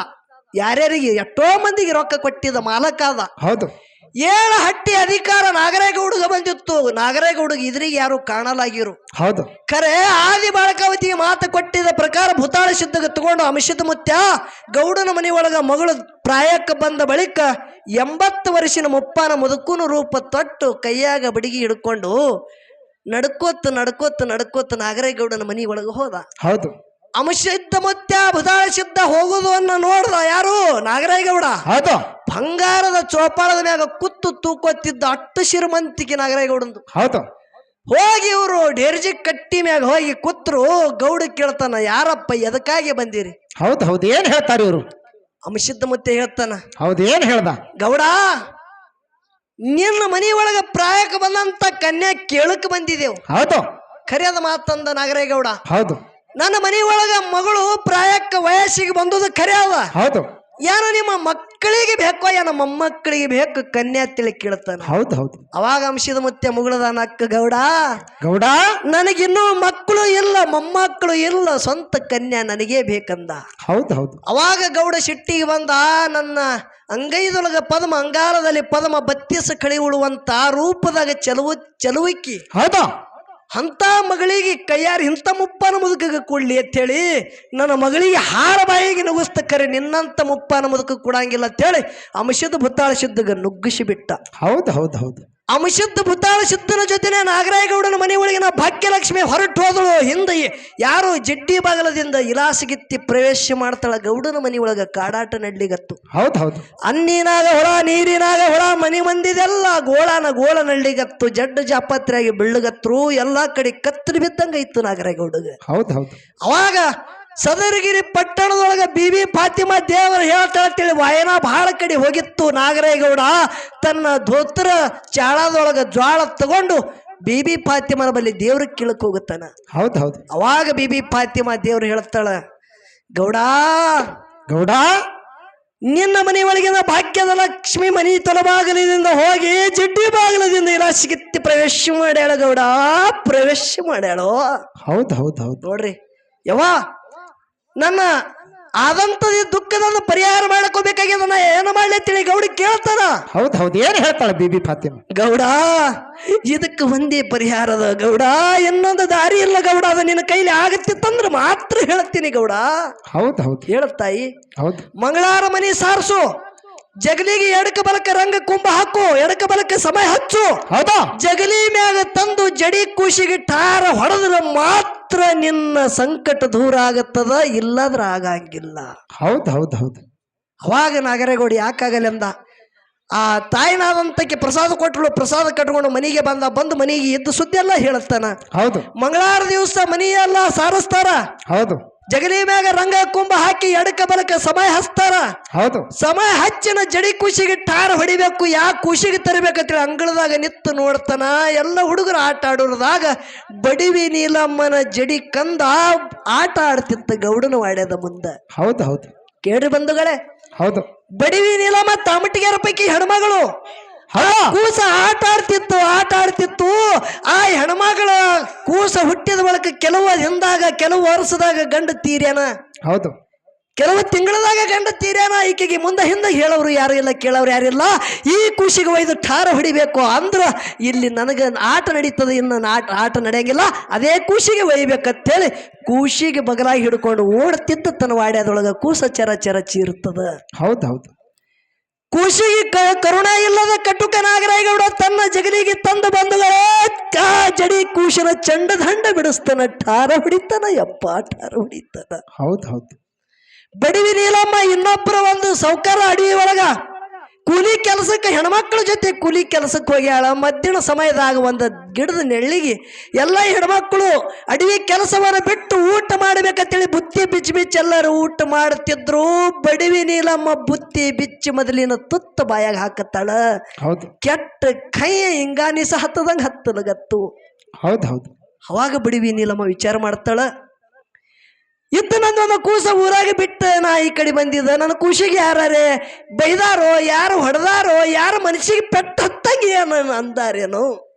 B: ಯಾರ್ಯಾರಿಗೆ ಎಷ್ಟೋ ಮಂದಿಗೆ ರೊಕ್ಕ ಕೊಟ್ಟಿದ್ದ ಮಾಲಕಾದ. ಹೌದು. 7 ಹಟ್ಟಿ ಅಧಿಕಾರ ನಾಗರಾಯಗೌಡಗ ಬಂದಿತ್ತು. ನಾಗರಾಯಗೌಡಗೆ ಇದ್ರಿಗೆ ಯಾರು ಕಾಣಲಾಗಿರು. ಹೌದು. ಖರೆ ಆದಿ ಬಾಳಕಾವತಿಗೆ ಮಾತು ಕೊಟ್ಟಿದ್ದ ಪ್ರಕಾರ ಭೂತಾಳ ಸಿದ್ಧಗೆ ತಗೊಂಡು ಅಂಶದ ಮುತ್ಯ ಗೌಡನ ಮನೆ ಒಳಗ ಮಗಳು ಪ್ರಾಯಕ್ಕೆ ಬಂದ ಬಳಿಕ 80 ವರ್ಷದ ಮುಪ್ಪಾನ ಮುದುಕುನ ರೂಪ ತೊಟ್ಟು ಕೈಯಾಗ ಬಡಿಗೆ ಹಿಡ್ಕೊಂಡು ನಡ್ಕೋತ ನಾಗರಾಯಗೌಡನ ಮನೆ ಒಳಗೆ ಹೋದ. ಹೌದು. ಅಂಶದ ಮುತ್ಯ ಭೂತಾಳ ಸಿದ್ಧ ಹೋಗುದು ಅನ್ನ ನೋಡ್ದ ಯಾರು? ನಾಗರಾಯಗೌಡ. ಹೌದು. ಬಂಗಾರದ ಚೋಪಾಳದ ಮ್ಯಾಗ ಕುತ್ತು ತೂಕೋತಿದ್ದ ಅಟ್ಟು ಶ್ರೀಮಂತಿಕೆ ನಾಗರಾಯಗೌಡಂದು. ಹೌದು. ಹೋಗಿ ಇವರು ಡೇರ್ಜಿ ಕಟ್ಟಿ ಮ್ಯಾಗ ಹೋಗಿ ಕೂತ್ರು. ಗೌಡ ಕೇಳ್ತಾನ, ಯಾರಪ್ಪ ಎದಕ್ಕಾಗಿ ಬಂದಿರಿ? ಹೌದು ಹೌದು. ಏನ್ ಹೇಳ್ತಾರ ಇವರು? ಅಂಶದ ಮುತ್ಯ ಹೇಳ್ತಾನ. ಹೌದು. ಏನ್ ಹೇಳ್ದ? ಗೌಡ, ನಿನ್ನ ಮನಿ ಒಳಗ ಪ್ರಾಯಕ್ಕೆ ಬಂದಂತ ಕನ್ಯಾ ಕೇಳಕ್ ಬಂದಿದ್ದೇವು. ಹೌದು. ಖರಿಯಾದ ಮಾತಂದ ನಾಗರಾಯಗೌಡ. ಹೌದು. ನನ್ನ ಮನೆ ಒಳಗ ಮಗಳು ಪ್ರಾಯಕ್ಕೆ ವಯಸ್ಸಿಗೆ ಬಂದದ್ದು ಖರೆ ಅದ.
A: ಹೌದು
B: ಏನೋ ನಿಮ್ಮ ಮಕ್ಕಳಿಗೆ ಬೇಕೋ ಏನೋ ಮೊಮ್ಮಕ್ಕಳಿಗೆ ಬೇಕು ಕನ್ಯಾ ತಿಳಿ ಕೇಳ್ತಾನ.
A: ಹೌದು ಹೌದು.
B: ಅವಾಗ ಅಂಶದ ಮುತ್ಯ ಮುಗುಳದ ನಕ್ಕ ಗೌಡ
A: ಗೌಡ
B: ನನಗಿನ್ನೂ ಮಕ್ಕಳು ಇಲ್ಲ ಮೊಮ್ಮಕ್ಕಳು ಇಲ್ಲ, ಸ್ವಂತ ಕನ್ಯಾ ನನಗೇ ಬೇಕಂದ.
A: ಹೌದು ಹೌದು.
B: ಅವಾಗ ಗೌಡ ಸಿಟ್ಟಿಗೆ ಬಂದ, ನನ್ನ ಅಂಗೈದೊಳಗ ಪದ್ಮ ಅಂಗಾರದಲ್ಲಿ ಪದ್ಮ ಬತ್ತಿಸ ಕಳಿ ಉಳುವಂತ ರೂಪದಾಗ ಚಲುವಿಕ್ಕಿ
A: ಹೌದಾ
B: ಅಂತ ಮಗಳಿಗೆ ಕೈಯಾರ ಇಂಥ ಮುಪ್ಪನ ಮುದುಕಗ ಕೊಡ್ಲಿ ಅಂತೇಳಿ ನನ್ನ ಮಗಳಿಗೆ ಹಾರ ಬಾಯಿಗೆ ನುಗ್ಗಿಸ್ತ ಕರೆ ನಿನ್ನಂತ ಮುಪ್ಪನ ಮುದುಕ ಕೊಡಂಗಿಲ್ಲ ಅಂತೇಳಿ ಅಂಶದ ಭೂತಾಳ ಸಿದ್ಧಗ ನುಗ್ಗಿಸಿ ಬಿಟ್ಟ.
A: ಹೌದು ಹೌದು ಹೌದು.
B: ಅಂಶದ ಭೂತಾಳ ಸಿದ್ಧನ ಜೊತೆನೆ ನಾಗರಾಯಗೌಡನ ಮನೆ ಒಳಗಿನ ಭಾಗ್ಯಲಕ್ಷ್ಮಿ ಹೊರಟು ಹೋದಳು. ಹಿಂದೆ ಯಾರು ಜಡ್ಡಿ ಬಾಗಲದಿಂದ ಇಲಾಸಗಿತ್ತಿ ಪ್ರವೇಶ ಮಾಡ್ತಾಳ. ಗೌಡನ ಮನೆ ಒಳಗ ಕಾಡಾಟ ನಡ್ಲಿಗತ್ತು.
A: ಹೌದು ಹೌದು.
B: ಅನ್ನಿನಾಗ ಹೊಳ ನೀರಿನಾಗ ಹೊಳ ಮನಿ ಮಂದಿದೆಲ್ಲ ಗೋಳ ನಡ್ಲಿಗತ್ತು. ಜಡ್ಡು ಜಾಪತ್ರೆಯಾಗಿ ಬೆಳ್ಳಗತ್ರು ಎಲ್ಲಾ ಕಡೆ ಕತ್ತರಿ ಬಿದ್ದಂಗ ಇತ್ತು ನಾಗರಾಯಗೌಡಗ.
A: ಹೌದು ಹೌದು.
B: ಅವಾಗ ಸದರಗಿರಿ ಪಟ್ಟಣದೊಳಗ ಬಿಬಿ ಫಾತಿಮಾ ದೇವರ ಹೇಳ್ತಾಳಂತೇಳಿ ವಾಯನ ಬಹಳ ಕಡೆ ಹೋಗಿತ್ತು. ನಾಗರಾಯಗೌಡ ತನ್ನ ಧೋತ್ರ ಚಾಳದೊಳಗ ಜ್ವಾಳ ತಗೊಂಡು ಬಿಬಿ ಫಾತಿಮನ ಬಳಿ ದೇವ್ರ ಕೀಳಕ್ ಹೋಗುತ್ತಾನ.
A: ಹೌದು ಹೌದು.
B: ಅವಾಗ ಬಿಬಿ ಫಾತಿಮಾ ದೇವ್ರು ಹೇಳ್ತಾಳ, ಗೌಡ
A: ಗೌಡ
B: ನಿನ್ನ ಮನೆ ಒಳಗಿನ ಭಾಗ್ಯದ ಲಕ್ಷ್ಮಿ ಮನಿ ತೊಲಬಾಗಲದಿಂದ ಹೋಗಿ ಜಡ್ಡಿ ಬಾಗಲದಿಂದ ಇಲ್ಲ ಸಿಗಿತ್ತಿ ಪ್ರವೇಶ ಮಾಡ್ಯಾಳ. ಗೌಡ ಪ್ರವೇಶ ಮಾಡ್ಯಾಳೋ.
A: ಹೌದು ಹೌದು ಹೌದು.
B: ನೋಡ್ರಿ ಯವ್ವ, ನನ್ನ ಆದಂತದ ದುಃಖದ ಪರಿಹಾರ ಮಾಡ್ಕೋಬೇಕಾಗ್ಯದ, ನಾ ಏನು ಮಾಡ್ಲತ್ತೀನಿ ಗೌಡ ಕೇಳ್ತಾನ.
A: ಹೌದು ಹೌದು. ಏನ್ ಹೇಳ್ತಾಳ ಬಿಬಿ ಫಾತಿಮಾ?
B: ಗೌಡ ಇದಕ್ಕೆ ಒಂದೇ ಪರಿಹಾರದ ಗೌಡ, ಇನ್ನೊಂದು ದಾರಿ ಇಲ್ಲ ಗೌಡ, ಅದು ನಿನ್ನ ಕೈಲಿ ಆಗತ್ತಿತ್ತಂದ್ರೆ ಮಾತ್ರ ಹೇಳ್ತೀನಿ ಗೌಡ.
A: ಹೌದು ಹೌದು.
B: ಹೇಳುತ್ತಾಯಿ
A: ಹೌದು.
B: ಮಂಗಳಾರ ಮನಿ ಸಾರಿಸು, ಜಗಲಿಗೆ ಎಡಕ ಬಲಕ ರಂಗ ಕುಂಭ ಹಾಕು, ಎಡಕ ಬಲಕ ಸಮಯ ಹಚ್ಚು.
A: ಹೌದಾ?
B: ಜಗಲಿ ಮ್ಯಾಗ ತಂದು ಜಡಿ ಕೂಸಿಗೆ ಠಾರ ಹೊಡೆದ್ರ ಮಾತ್ರ ನಿನ್ನ ಸಂಕಟ ದೂರ ಆಗತ್ತದ, ಇಲ್ಲದ್ರ ಆಗಂಗಿಲ್ಲ.
A: ಹೌದು ಹೌದು ಹೌದು.
B: ಅವಾಗ ನಾಗರೇಗೌಡ ಯಾಕಾಗಲ್ಲ ಅಂದ. ಆ ತಾಯಿನಾದಂತಕ್ಕೆ ಪ್ರಸಾದ ಕೊಟ್ಟಳು, ಪ್ರಸಾದ ಕಟ್ಕೊಂಡು ಮನೆಗೆ ಬಂದು ಮನೆಗೆ ಎದ್ದು ಸುದ್ದಿ ಎಲ್ಲ ಹೇಳುತ್ತಾನ.
A: ಹೌದು.
B: ಮಂಗಳಾರ ದಿವಸ ಮನೆಯೆಲ್ಲ ಸಾರಿಸ್ತಾರ.
A: ಹೌದು.
B: ಜಗಲಿ ಮ್ಯಾಗ ರಂಗ ಕುಂಭ ಹಾಕಿ ಎಡಕ ಬಲಕ ಸಮಯ ಹಚ್ತಾರ.
A: ಹೌದು.
B: ಸಮಯ ಹಚ್ಚಿನ ಜಡಿ ಖುಷಿಗೆ ಠಾರ ಹೊಡಿಬೇಕು, ಯಾಕೆ ಖುಷಿಗೆ ತರಬೇಕಂತೇಳಿ ಅಂಗಳದಾಗ ನಿತ್ತು ನೋಡ್ತಾನ. ಎಲ್ಲ ಹುಡುಗರು ಆಟ ಆಡೋದಾಗ ಬಡಿವಿ ನೀಲಮ್ಮನ ಜಡಿ ಕಂದ ಆಟ ಆಡ್ತಿತ್ತು ಗೌಡನ ವಾಡ್ಯದ ಮುಂದ.
A: ಹೌದು ಹೌದು.
B: ಕೇಳ್ರಿ ಬಂಧುಗಳೇ.
A: ಹೌದು.
B: ಬಡಿವಿ ನೀಲಮ್ಮ ತಾಮಟಿಗೆರ ಪೈಕಿ ಹೆಣ್ಮಗಳು. ಕೂಸ ಆಟ ಆಡ್ತಿತ್ತು. ಆ ಹೆಣ್ಮಗಳ ಕೂಸ ಹುಟ್ಟಿದ ಬಳಿಕ ಕೆಲವು ವರ್ಷದಾಗ ಗಂಡ ತೀರ್ಯಾನ.
A: ಹೌದು.
B: ಕೆಲವು ತಿಂಗಳದಾಗ ಗಂಡ ತೀರ್ಯಾನ. ಈಕೆಗೆ ಮುಂದೆ ಹಿಂದೆ ಹೇಳೋರು ಯಾರು ಇಲ್ಲ, ಕೇಳೋರು ಯಾರಿಲ್ಲ. ಈ ಖುಷಿಗೆ ಒಯ್ದು ಠಾರ ಹೊಡಿಬೇಕು ಅಂದ್ರ ಇಲ್ಲಿ ನನಗೆ ಆಟ ನಡೀತದೆ, ಇನ್ನು ಆಟ ನಡೆಯಂಗಿಲ್ಲ, ಅದೇ ಖುಷಿಗೆ ಒಯ್ಬೇಕಂತೇಳಿ ಖುಷಿಗೆ ಬಗಲಾಗಿ ಹಿಡ್ಕೊಂಡು ಓಡ್ತಿದ್ದ ತನ್ನ ವಾಡ್ಯದೊಳಗ ಕೂಸ ಚರ ಚೀರ್ತದ.
A: ಹೌದು ಹೌದು.
B: ಖುಷಿಗೆ ಕರುಣ ಇಲ್ಲದ ಕಟುಕ ನಾಗರಾಯಗೌಡ ತನ್ನ ಜಗಲಿಗೆ ತಂದು ಬಂಧುಗಳೇ ಜಡಿ ಕೂಶನ ಚಂಡ ದಂಡ ಬಿಡಿಸ್ತಾನ, ಠಾರ ಹೊಡಿತಾನ. ಯಪ್ಪ ಠಾರ ಹೊಡಿತಾನ.
A: ಹೌದು ಹೌದು.
B: ಬಡಿವಿ ನೀಲಮ್ಮ ಇನ್ನೊಬ್ಬರ ಒಂದು ಸೌಕಾರ ಅಡವಿ ಒಳಗ ಕೂಲಿ ಕೆಲಸಕ್ಕೆ ಹೆಣ್ಮಕ್ಳ ಜೊತೆ ಕೂಲಿ ಕೆಲಸಕ್ಕೆ ಹೋಗ್ಯಾಳ. ಮಧ್ಯಾಹ್ನ ಸಮಯದಾಗ ಒಂದು ಗಿಡದ ನೆಳ್ಳಿಗೆ ಎಲ್ಲ ಹೆಣ್ಮಕ್ಳು ಅಡವಿ ಕೆಲಸವನ್ನ ಬಿಟ್ಟು ಊಟ ಮಾಡ್ಬೇಕಂತೇಳಿ ಬುತ್ತಿ ಬಿಚ್ಚಿ ಎಲ್ಲರೂ ಊಟ ಮಾಡ್ತಿದ್ರು. ಬಡಿವಿ ನೀಲಮ್ಮ ಬುತ್ತಿ ಬಿಚ್ಚಿ ಮೊದಲಿನ ತುತ್ತ ಬಾಯಾಗ ಹಾಕತ್ತಾಳ.
A: ಹೌದು.
B: ಕೆಟ್ಟ ಕೈ ಹಿಂಗಾನಿಸ ಹತ್ತದಂಗ ಹತ್ತಲಗತ್ತು.
A: ಹೌದು ಹೌದು.
B: ಅವಾಗ ಬಡಿವಿ ನೀಲಮ್ಮ ವಿಚಾರ ಮಾಡ್ತಾಳ, ಇದ್ದ ನಂದೊಂದು ಕೂಸ ಊರಾಗ ಬಿಟ್ಟ ನಾ ಈ ಕಡೆ ಬಂದಿದ್ದ. ನನ್ನ ಕೂಸಿಗೆ ಯಾರೇ ಬೈದಾರೋ, ಯಾರು ಹೊಡೆದಾರೋ, ಯಾರ ಮನಸ್ಸಿಗೆ ಪೆಟ್ಟು ಹತ್ತಂಗೆ ಅಂದಾರೇನು.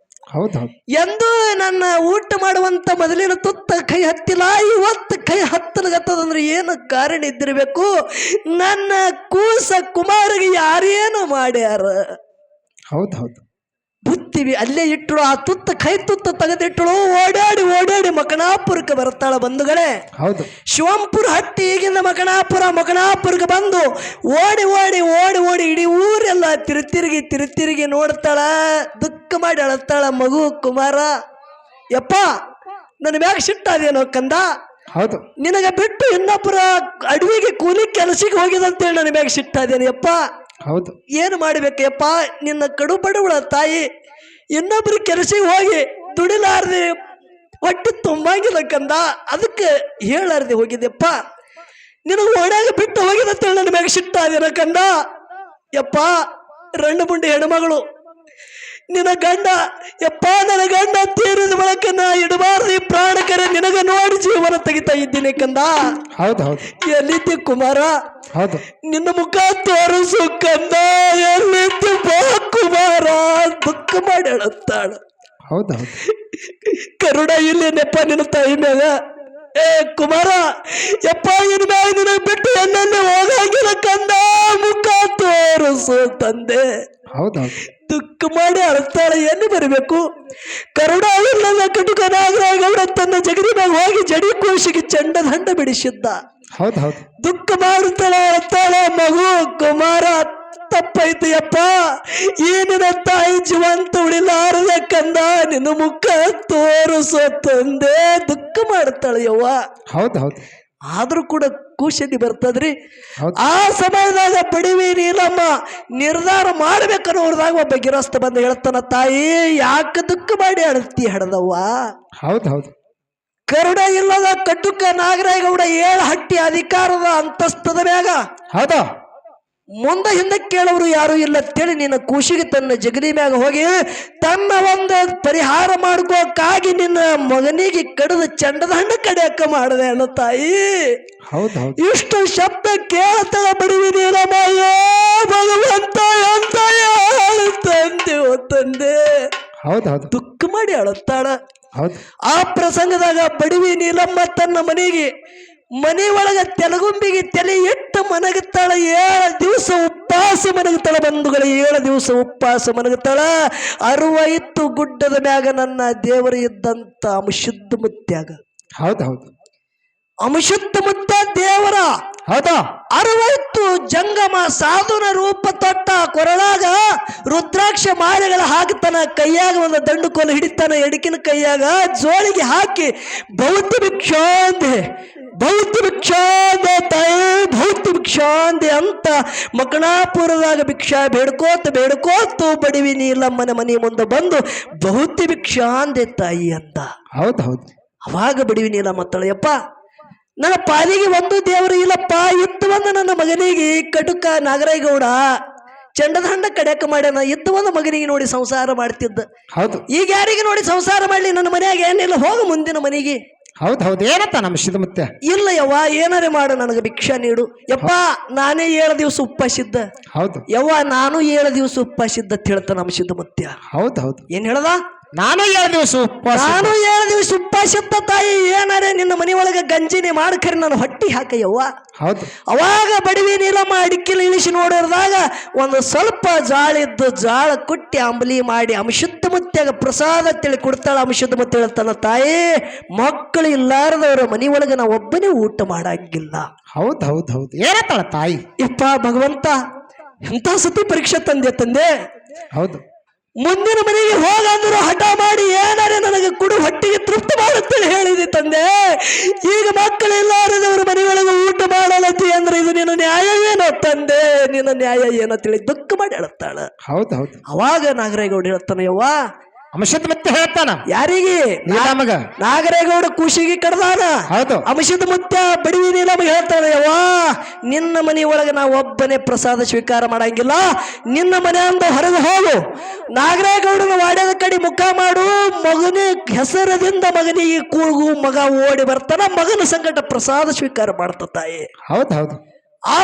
A: ಹೌದು ಹೌದು.
B: ಎಂದು ನನ್ನ ಊಟ ಮಾಡುವಂತ ಮೊದಲಿನ ತುತ್ತ ಕೈ ಹತ್ತಿಲ್ಲ, ಇವತ್ತು ಕೈ ಹತ್ತಲಗತ್ತದಂದ್ರೆ ಏನು ಕಾರಣ ಇದ್ದಿರಬೇಕು. ನನ್ನ ಕೂಸ ಕುಮಾರಿಗೆ ಯಾರೇನು ಮಾಡ್ಯಾರ.
A: ಹೌದು ಹೌದು.
B: ಬುತ್ತಿವಿ ಅಲ್ಲೇ ಇಟ್ಟಳು. ಆ ಕೈ ತುತ್ತ ತೆಗೆದಿಟ್ಟಳು. ಓಡಾಡಿ ಮಕಣಾಪುರಕ್ಕೆ ಬರ್ತಾಳ. ಬಂಧುಗಳೇ,
A: ಹೌದು.
B: ಶಿವಂಪುರ ಹಟ್ಟಿ ಈಗಿಂದ ಮಕಣಾಪುರಕ್ಕೆ ಬಂದು ಓಡಿ ಇಡೀ ಊರೆಲ್ಲ ತಿರುತಿರುಗಿ ನೋಡ್ತಾಳ. ದುಃಖ ಮಾಡಿ ಅಳತಾಳ. ಮಗು ಕುಮಾರ, ಯಪ್ಪ ನನ್ನ ಮ್ಯಾಗ ಸಿಟ್ಟಾದೇನೋ ಕಂದ.
A: ಹೌದು.
B: ನಿನಗೆ ಬಿಟ್ಟು ಇನ್ನೊಬ್ಬರ ಅಡವಿಗೆ ಕೂಲಿ ಕೆಲಸಕ್ಕೆ ಹೋಗಿದಂತೇಳಿ ನನ್ನ ಮ್ಯಾಗ ಸಿಟ್ಟಾದೇನು ಯಪ್ಪ.
A: ಹೌದು.
B: ಏನು ಮಾಡಬೇಕಪ್ಪ, ನಿನ್ನ ಕಡು ಬಡವಳ ತಾಯಿ ಇನ್ನೊಬ್ರು ಕೆಲಸಕ್ಕೆ ಹೋಗಿ ದುಡಿಲಾರ್ದೆ ಹೊಟ್ಟೆ ತುಂಬಂಗಿಲ್ಲ ಕಂದ, ಅದಕ್ಕೆ ಹೇಳಾರ್ದೆ ಹೋಗಿದ್ದೆಪ್ಪ. ನಿನಗೆ ಓಣ್ಯಾಗ ಬಿಟ್ಟು ಹೋಗಿದಂತೇಳಿ ನನ್ನ ಮ್ಯಾಗ ಸಿಟ್ಟಾದೇನ ಕಂದ. ಯಪ್ಪ, ರಂಡು ಮುಂಡಿ ಹೆಣ್ಮಗಳು ನಿನ್ನ ಗಂಡ ಯಪ್ಪ ನನ್ನ ಗಂಡ ತೀರಿದ ಬಳಕ ನಾ ಇಡಬಾರ್ದು ಈ ಪ್ರಾಣಕರ ನಿನಗ ನೋಡಿ ಜೀವನ ತೆಗಿತಾ ಇದ್ದೀನಿ ಕಂದ.
A: ಹೌದು ಹೌದು
B: ಎಲ್ಲಿದ್ದಿ ಕುಮಾರ?
A: ಹೌದು
B: ನಿನ್ನ ಮುಖ ತೋರಿಸು ಕಂದ. ಎಲ್ಲಿದ್ದಿ ಬಾ ಕುಮಾರ? ದುಃಖ ಮಾಡಿ ಅಳುತ್ತಾಳ.
A: ಹೌದು ಹೌದು
B: ಕರುಣ ಇಲ್ಲಿ ನೆಪ್ಪ ನಿನ್ನ ತಾಯಿ ಮ್ಯಾಗ. ಏ ಕುಮಾರ ಯಪ್ಪ ಇನ್ ಮ್ಯಾಗ ನಿನಗೆ ಬಿಟ್ಟು ಎಲ್ಲೆಲ್ಲಿ ಹೋಗಂಗಿಲ್ಲ ಕಂದ. ಮುಖ ತೋರಿಸು ತಂದೆ.
A: ಹೌದು ಹೌದು
B: ದುಃಖ ಮಾಡಿ ಅಳ್ತಾಳೆ. ಎಲ್ಲಿ ಬರಬೇಕು? ಕರುಣ ಇಲ್ಲದ ಕಟುಕ ನಾಗರಾಗೌಡ ತನ್ನ ಜಗದಿ ಮ್ಯಾಗ ಹೋಗಿ ಜಡಿ ಕೋಶಿಗೆ ಚಂಡದಂಡ ಬಿಡಿಸಿದ್ದ.
A: ಹೌದು ಹೌದು
B: ದುಃಖ ಮಾಡುತ್ತಾಳೆ, ಅಳ್ತಾಳೆ. ಮಗು ಕುಮಾರ ತಪ್ಪೈತಿ ಯಪ್ಪ, ಈ ನಿನ್ನ ತಾಯಿ ಜೀವಂತ ಉಳಿಲಾರದೆ ಕಂದ. ನಿನ್ನ ಮುಖ ತೋರಿಸೋ ತಂದೆ. ದುಃಖ ಮಾಡ್ತಾಳೆ ಯವ್ವ.
A: ಹೌದು ಹೌದು
B: ಆದ್ರೂ ಕೂಡ ಕೂಶದಿ ಬರ್ತದ್ರಿ.
A: ಹೌದು.
B: ಆ ಸಮಯದಾಗ ಬಡಿವಿ ನೀಲಮ್ಮ ನಿರ್ಧಾರ ಮಾಡ್ಬೇಕನ್ನೋರ್ದಾಗ ಒಬ್ಬ ಗಿರಸ್ತ ಬಂದು ಹೇಳ್ತಾನ, ತಾಯಿ ಯಾಕೆ ದುಃಖ ಮಾಡಿ ಅಳತಿ ಹಡದವ್ವ?
A: ಹೌದು ಹೌದು
B: ಕರುಣ ಇಲ್ಲದ ಕಟುಕ ನಾಗರಾಯಗೌಡ 7 ಹಟ್ಟಿ ಅಧಿಕಾರದ ಅಂತಸ್ತದ ಮ್ಯಾಗ
A: ಹೌದು
B: ಮುಂದೆ ಹಿಂದೆ ಕೇಳೋರು ಯಾರು ಇಲ್ಲ ಅಂತೇಳಿ ನಿನ್ನ ಕೂಶಿಗೆ ತನ್ನ ಜಗದಿ ಮ್ಯಾಗ ಹೋಗಿ ತನ್ನ ಒಂದು ಪರಿಹಾರ ಮಾಡ್ಕೋಕ್ಕಾಗಿ ನಿನ್ನ ಮಗನಿಗೆ ಕಡಿದು ಚಂಡದಂಡ ಕಡಿಯಕ್ಕ ಮಾಡಿದೆ ಅಣ್ಣ ತಾಯಿ.
A: ಹೌದು ಹೌದು
B: ಇಷ್ಟು ಶಬ್ದ ಕೇಳ್ತಾಳ ಬಡಿವಿ ನೀಲಮ್ಮ. ಭಗವಂತ ಅಂತ ತಂದೆ ಓ ತಂದೆ.
A: ಹೌದು ಹೌದು
B: ದುಃಖ ಮಾಡಿ ಅಳುತ್ತಾಳ.
A: ಹೌದು
B: ಆ ಪ್ರಸಂಗದಾಗ ಬಡಿವಿ ನೀಲಮ್ಮ ತನ್ನ ಮನೆ ಒಳಗ ತೆಲಗುಂಬಿಗೆ ತಲೆ ಇಟ್ಟು ಮನಗುತ್ತಾಳ. 7 ದಿವಸ ಉಪವಾಸ ಮನಗುತ್ತಾಳ ಬಂಧುಗಳು. 7 ದಿವಸ ಉಪವಾಸ ಮನಗುತ್ತಾಳ. 60 ಗುಡ್ಡದ ಮ್ಯಾಗ ನನ್ನ ದೇವರು ಇದ್ದಂತ ಅಮಶುದ್ಧ ಮುತ್ಯಾಗ.
A: ಹೌದು ಹೌದು
B: ಅಮಶುದ್ಧ ಮುತ್ತ ದೇವರ
A: ಹೌದಾ
B: 60 ಜಂಗಮ ಸಾಧುನ ರೂಪ ತೊಟ್ಟ ಕೊರಳಾಗ ರುದ್ರಾಕ್ಷ ಮಾಲೆಗಳ ಹಾಕ್ತಾನ. ಕೈಯಾಗ ಒಂದು ದಂಡು ಕೋಲು ಹಿಡಿತಾನ. ಎಡಕಿನ ಕೈಯಾಗ ಜೋಳಿಗೆ ಹಾಕಿ ಬೌದ್ಧ ಭಿಕ್ಷಾಂದೆ ಬೌದ್ಧ ಭಿಕ್ಷಾಂದೆ ತಾಯಿ ಬೌದ್ಧ ಭಿಕ್ಷಾಂದೆ ಅಂತ ಮಕಣಾಪುರದಾಗ ಭಿಕ್ಷಾ ಬೇಡ್ಕೋತ ಬಡಿವಿ ನೀಲಮ್ಮನ ಮನೆ ಮುಂದೆ ಬಂದು ಬೌದ್ಧ ಭಿಕ್ಷಾಂದೆ ತಾಯಿ ಅಂತ.
A: ಹೌದು ಹೌದು
B: ಅವಾಗ ಬಡಿವಿ ನೀಲಮ್ಮ ತಳೆಯಪ್ಪ, ನನ್ನ ಪಾಲಿಗೆ ಒಂದು ದೇವರು ಇಲ್ಲಪ್ಪ. ಇತ್ತು ಒಂದು ನನ್ನ ಮಗನಿಗೆ ಕಟುಕ ನಾಗರಾಯಗೌಡ ಚಂಡದಂಡ ಕಡ್ಯಾಕ ಮಾಡ್ಯಾನ. ಇತ್ತು ಒಂದು ಮಗನಿಗೆ ನೋಡಿ ಸಂಸಾರ ಮಾಡ್ತಿದ್ದ.
A: ಹೌದು
B: ಈಗ ಯಾರಿಗೆ ನೋಡಿ ಸಂಸಾರ ಮಾಡ್ಲಿ? ನನ್ನ ಮನ್ಯಾಗ ಏನಿಲ್ಲ, ಹೋಗು ಮುಂದಿನ ಮನೆಗೆ.
A: ಹೌದು ಹೌದು ಏನತ್ತ ನಮ್ಮ ಶಿದ ಮತ್ತೆ?
B: ಇಲ್ಲ ಯವ್ವ, ಏನಾರೇ ಮಾಡು, ನನಗೆ ಭಿಕ್ಷಾ ನೀಡು. ಯಪ್ಪ ನಾನೇ 7 ದಿವಸ ಉಪವಾಸಿದ್ದ.
A: ಹೌದು
B: ಯವ್ವ ನಾನು 7 ದಿವಸ ಉಪವಾಸಿದ್ದ ಅಂತ ಹೇಳ್ತಾನ ನಮ್ಮ ಸಿದ್ಧ ಮುತ್ಯ.
A: ಹೌದು ಹೌದು
B: ಏನ್ ಹೇಳ್ದ?
A: ನಾನು 7 ದಿವಸ ಉಪವಾಸ.
B: ನಾನು 7 ದಿವಸ ಉಪವಾಸಿದ್ದ ತಾಯಿ. ಏನಾರೇ ನಿನ್ನ ಮನೆ ಒಳಗೆ ಗಂಜಿನಿ ಮಾಡ್ಕರಿ ನಾನು ಹೊಟ್ಟಿ ಹಾಕಯ್ಯವ್ವ.
A: ಹೌದು
B: ಅವಾಗ ಬಡಿವಿ ನೀಲಮ್ಮ ಅಡಿಕೆಲಿ ಇಳಿಸಿ ನೋಡಿದಾಗ ಒಂದು ಸ್ವಲ್ಪ ಜಾಳಿದ್ದು ಜಾಳ ಕುಟ್ಟಿ ಅಂಬಲಿ ಮಾಡಿ ಅಂಶುದ್ಧ ಮುತ್ಯಾಗ ಪ್ರಸಾದ ತಿಳಿ ಕೊಡ್ತಾಳ. ಅಂಶುದ್ಧ ಮುತ್ಯ ಹೇಳ್ತಾನ, ತಾಯಿ ಮಕ್ಕಳು ಇಲ್ಲಾರದವ್ರ ಮನೆ ಒಳಗೆ ನಾವು ಒಬ್ಬನೇ ಊಟ ಮಾಡಂಗಿಲ್ಲ.
A: ಹೌದು ಹೌದು ಹೌದು ಏನತ್ತಾಳ ತಾಯಿ?
B: ಯಪ್ಪ ಭಗವಂತ ಎಂಥ ಸತಿ ಪರೀಕ್ಷೆ ತಂದೆ.
A: ಹೌದು
B: ಮುಂದಿನ ಮನೆಗೆ ಹೋಗಂದ್ರು ಹಠ ಮಾಡಿ ಏನಾರೇ ನನಗೆ ಕುಡು ಹೊಟ್ಟಿಗೆ ತೃಪ್ತಿ ಮಾಡುತ್ತೇಳಿ ಹೇಳಿದೆ ತಂದೆ. ಈಗ ಮಕ್ಕಳಿಲ್ಲಾರದವ್ರ ಮನೆಯೊಳಗೆ ಊಟ ಮಾಡಲತ್ತಿ ಅಂದ್ರೆ ಇದು ನಿನ್ನ ನ್ಯಾಯವೇನೋ ತಂದೆ? ನಿನ್ನ ನ್ಯಾಯ ಏನೋ ತಿಳಿ ದುಃಖ ಮಾಡಿ ಹೇಳುತ್ತಾಳ.
A: ಹೌದು ಹೌದು
B: ಅವಾಗ ನಾಗರಾಯಗೌಡ ಹೇಳ್ತಾನ, ಯವ್ವ
A: ಅಂಶದ ಮತ್ತೆ ಹೇಳ್ತಾನ
B: ಯಾರಿಗೆ?
A: ನೀಲಮ್ಮಗ.
B: ನಾಗರಾಯಗೌಡ ಕೂಶಿಗೆ ಕಡ್ದಾನ.
A: ಹೌದು
B: ಅಂಶದ ಮುತ್ಯ ಬಡಿವಿ ನೀಲಮ್ಮ ಹೇಳ್ತಾನೆ, ಯವ್ವ ನಿನ್ನ ಮನೆ ಒಳಗೆ ನಾವು ಒಬ್ಬನೇ ಪ್ರಸಾದ ಸ್ವೀಕಾರ ಮಾಡಂಗಿಲ್ಲ. ನಿನ್ನ ಮನೆ ಅಂದ ಹೊರಗೆ ಹೋಗು. ನಾಗರಾಯಗೌಡನ ವಾಡ್ಯದ ಕಡೆ ಮುಖ ಮಾಡು. ಮಗನ ಹೆಸರದಿಂದ ಮಗನಿಗೆ ಕೂಗು. ಮಗ ಓಡಿ ಬರ್ತಾನ. ಮಗನ ಸಂಕಟ ಪ್ರಸಾದ ಸ್ವೀಕಾರ ಮಾಡ್ತ ತಾಯಿ.
A: ಹೌದು ಹೌದು
B: ಆ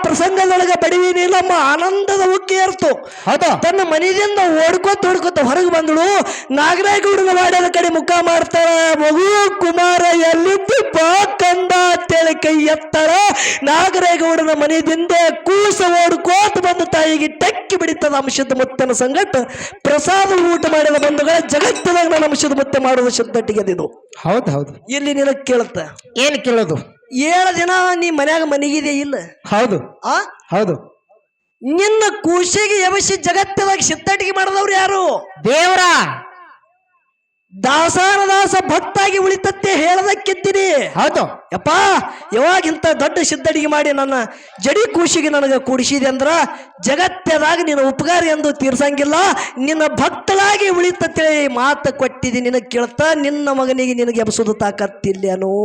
B: ಪ್ರಸಂಗದೊಳಗೆ ಬಡಿವಿ ನೀಲಮ್ಮ ಆನಂದದ ಉಕ್ಕಿ ಏರ್ತು.
A: ಹೌದಾ
B: ತನ್ನ ಮನೆಯಿಂದ ಓಡ್ಕೋತ ಹೊರಗೆ ಬಂದಳು. ನಾಗರಾಯಗೌಡನ ವಾಡ್ಯದ ಕಡೆ ಮುಖ ಮಾಡ್ತಾಳ. ಮಗು ಕುಮಾರ ಎಲ್ಲಿದ್ದು ಬಾ ಕಂದ ಅಂತೇಳಿ ಕೈ ಎತ್ತಾಳ. ನಾಗರಾಯಗೌಡನ ಮನೆಯಿಂದ ಕೂಸ ಓಡ್ಕೋತ ಬಂದು ತಾಯಿಗೆ ಟಕ್ಕಿ ಬಿಡಿತದ. ಅಂಶದ ಮುತ್ತನ ಸಂಗಟ ಪ್ರಸಾದ ಊಟ ಮಾಡಿದ ಬಂಧುಗಳ ಜಗತ್ತಿನಾಗ ನಾನು ಅಂಶದ ಮುತ್ತೆ ಮಾಡುವ ಶುದ್ಧಟ್ಟಿಗೆದಿದು.
A: ಹೌದು ಹೌದು
B: ಇಲ್ಲಿ ನಿನಗೆ ಕೇಳುತ್ತ
A: ಏನು ಕೇಳೋದು?
B: 7 ದಿನ ನೀ ಮನ್ಯಾಗ ಮನೆಗಿದೆ ಇಲ್ಲ?
A: ಹೌದು
B: ಆ
A: ಹೌದು
B: ನಿನ್ನ ಕೂಸಿಗೆ ಎಬಸಿ ಜಗತ್ತದಾಗ ಸಿದ್ಧಟಿಗೆ ಮಾಡಿದವ್ರು ಯಾರು?
A: ದೇವರ
B: ದಾಸ ಭಕ್ತಾಗಿ ಉಳಿತತ್ತೆ ಹೇಳದಕ್ಕಿದ್ದೀನಿ.
A: ಹೌದು
B: ಯಪ್ಪ ಯಾವಾಗಿಂತ ದೊಡ್ಡ ಸಿದ್ಧಡಿಗೆ ಮಾಡಿ ನನ್ನ ಜಡಿ ಕೂಸಿಗೆ ನನಗೆ ಕೂಡಿಸಿದೆ ಅಂದ್ರ ಜಗತ್ತದಾಗ ನಿನ್ನ ಉಪಕಾರ ಎಂದು ತೀರ್ಸಂಗಿಲ್ಲ. ನಿನ್ನ ಭಕ್ತಳಾಗಿ ಉಳಿತತ್ತೆ ಮಾತು ಕೊಟ್ಟಿದ್ದೀನಿ. ನಿನಗೆ ಕೇಳ್ತಾ ನಿನ್ನ ಮಗನಿಗೆ ನಿನಗೆ ಎಬಸೋದು ತಾಕತ್ತಿಲ್ಲೇನು?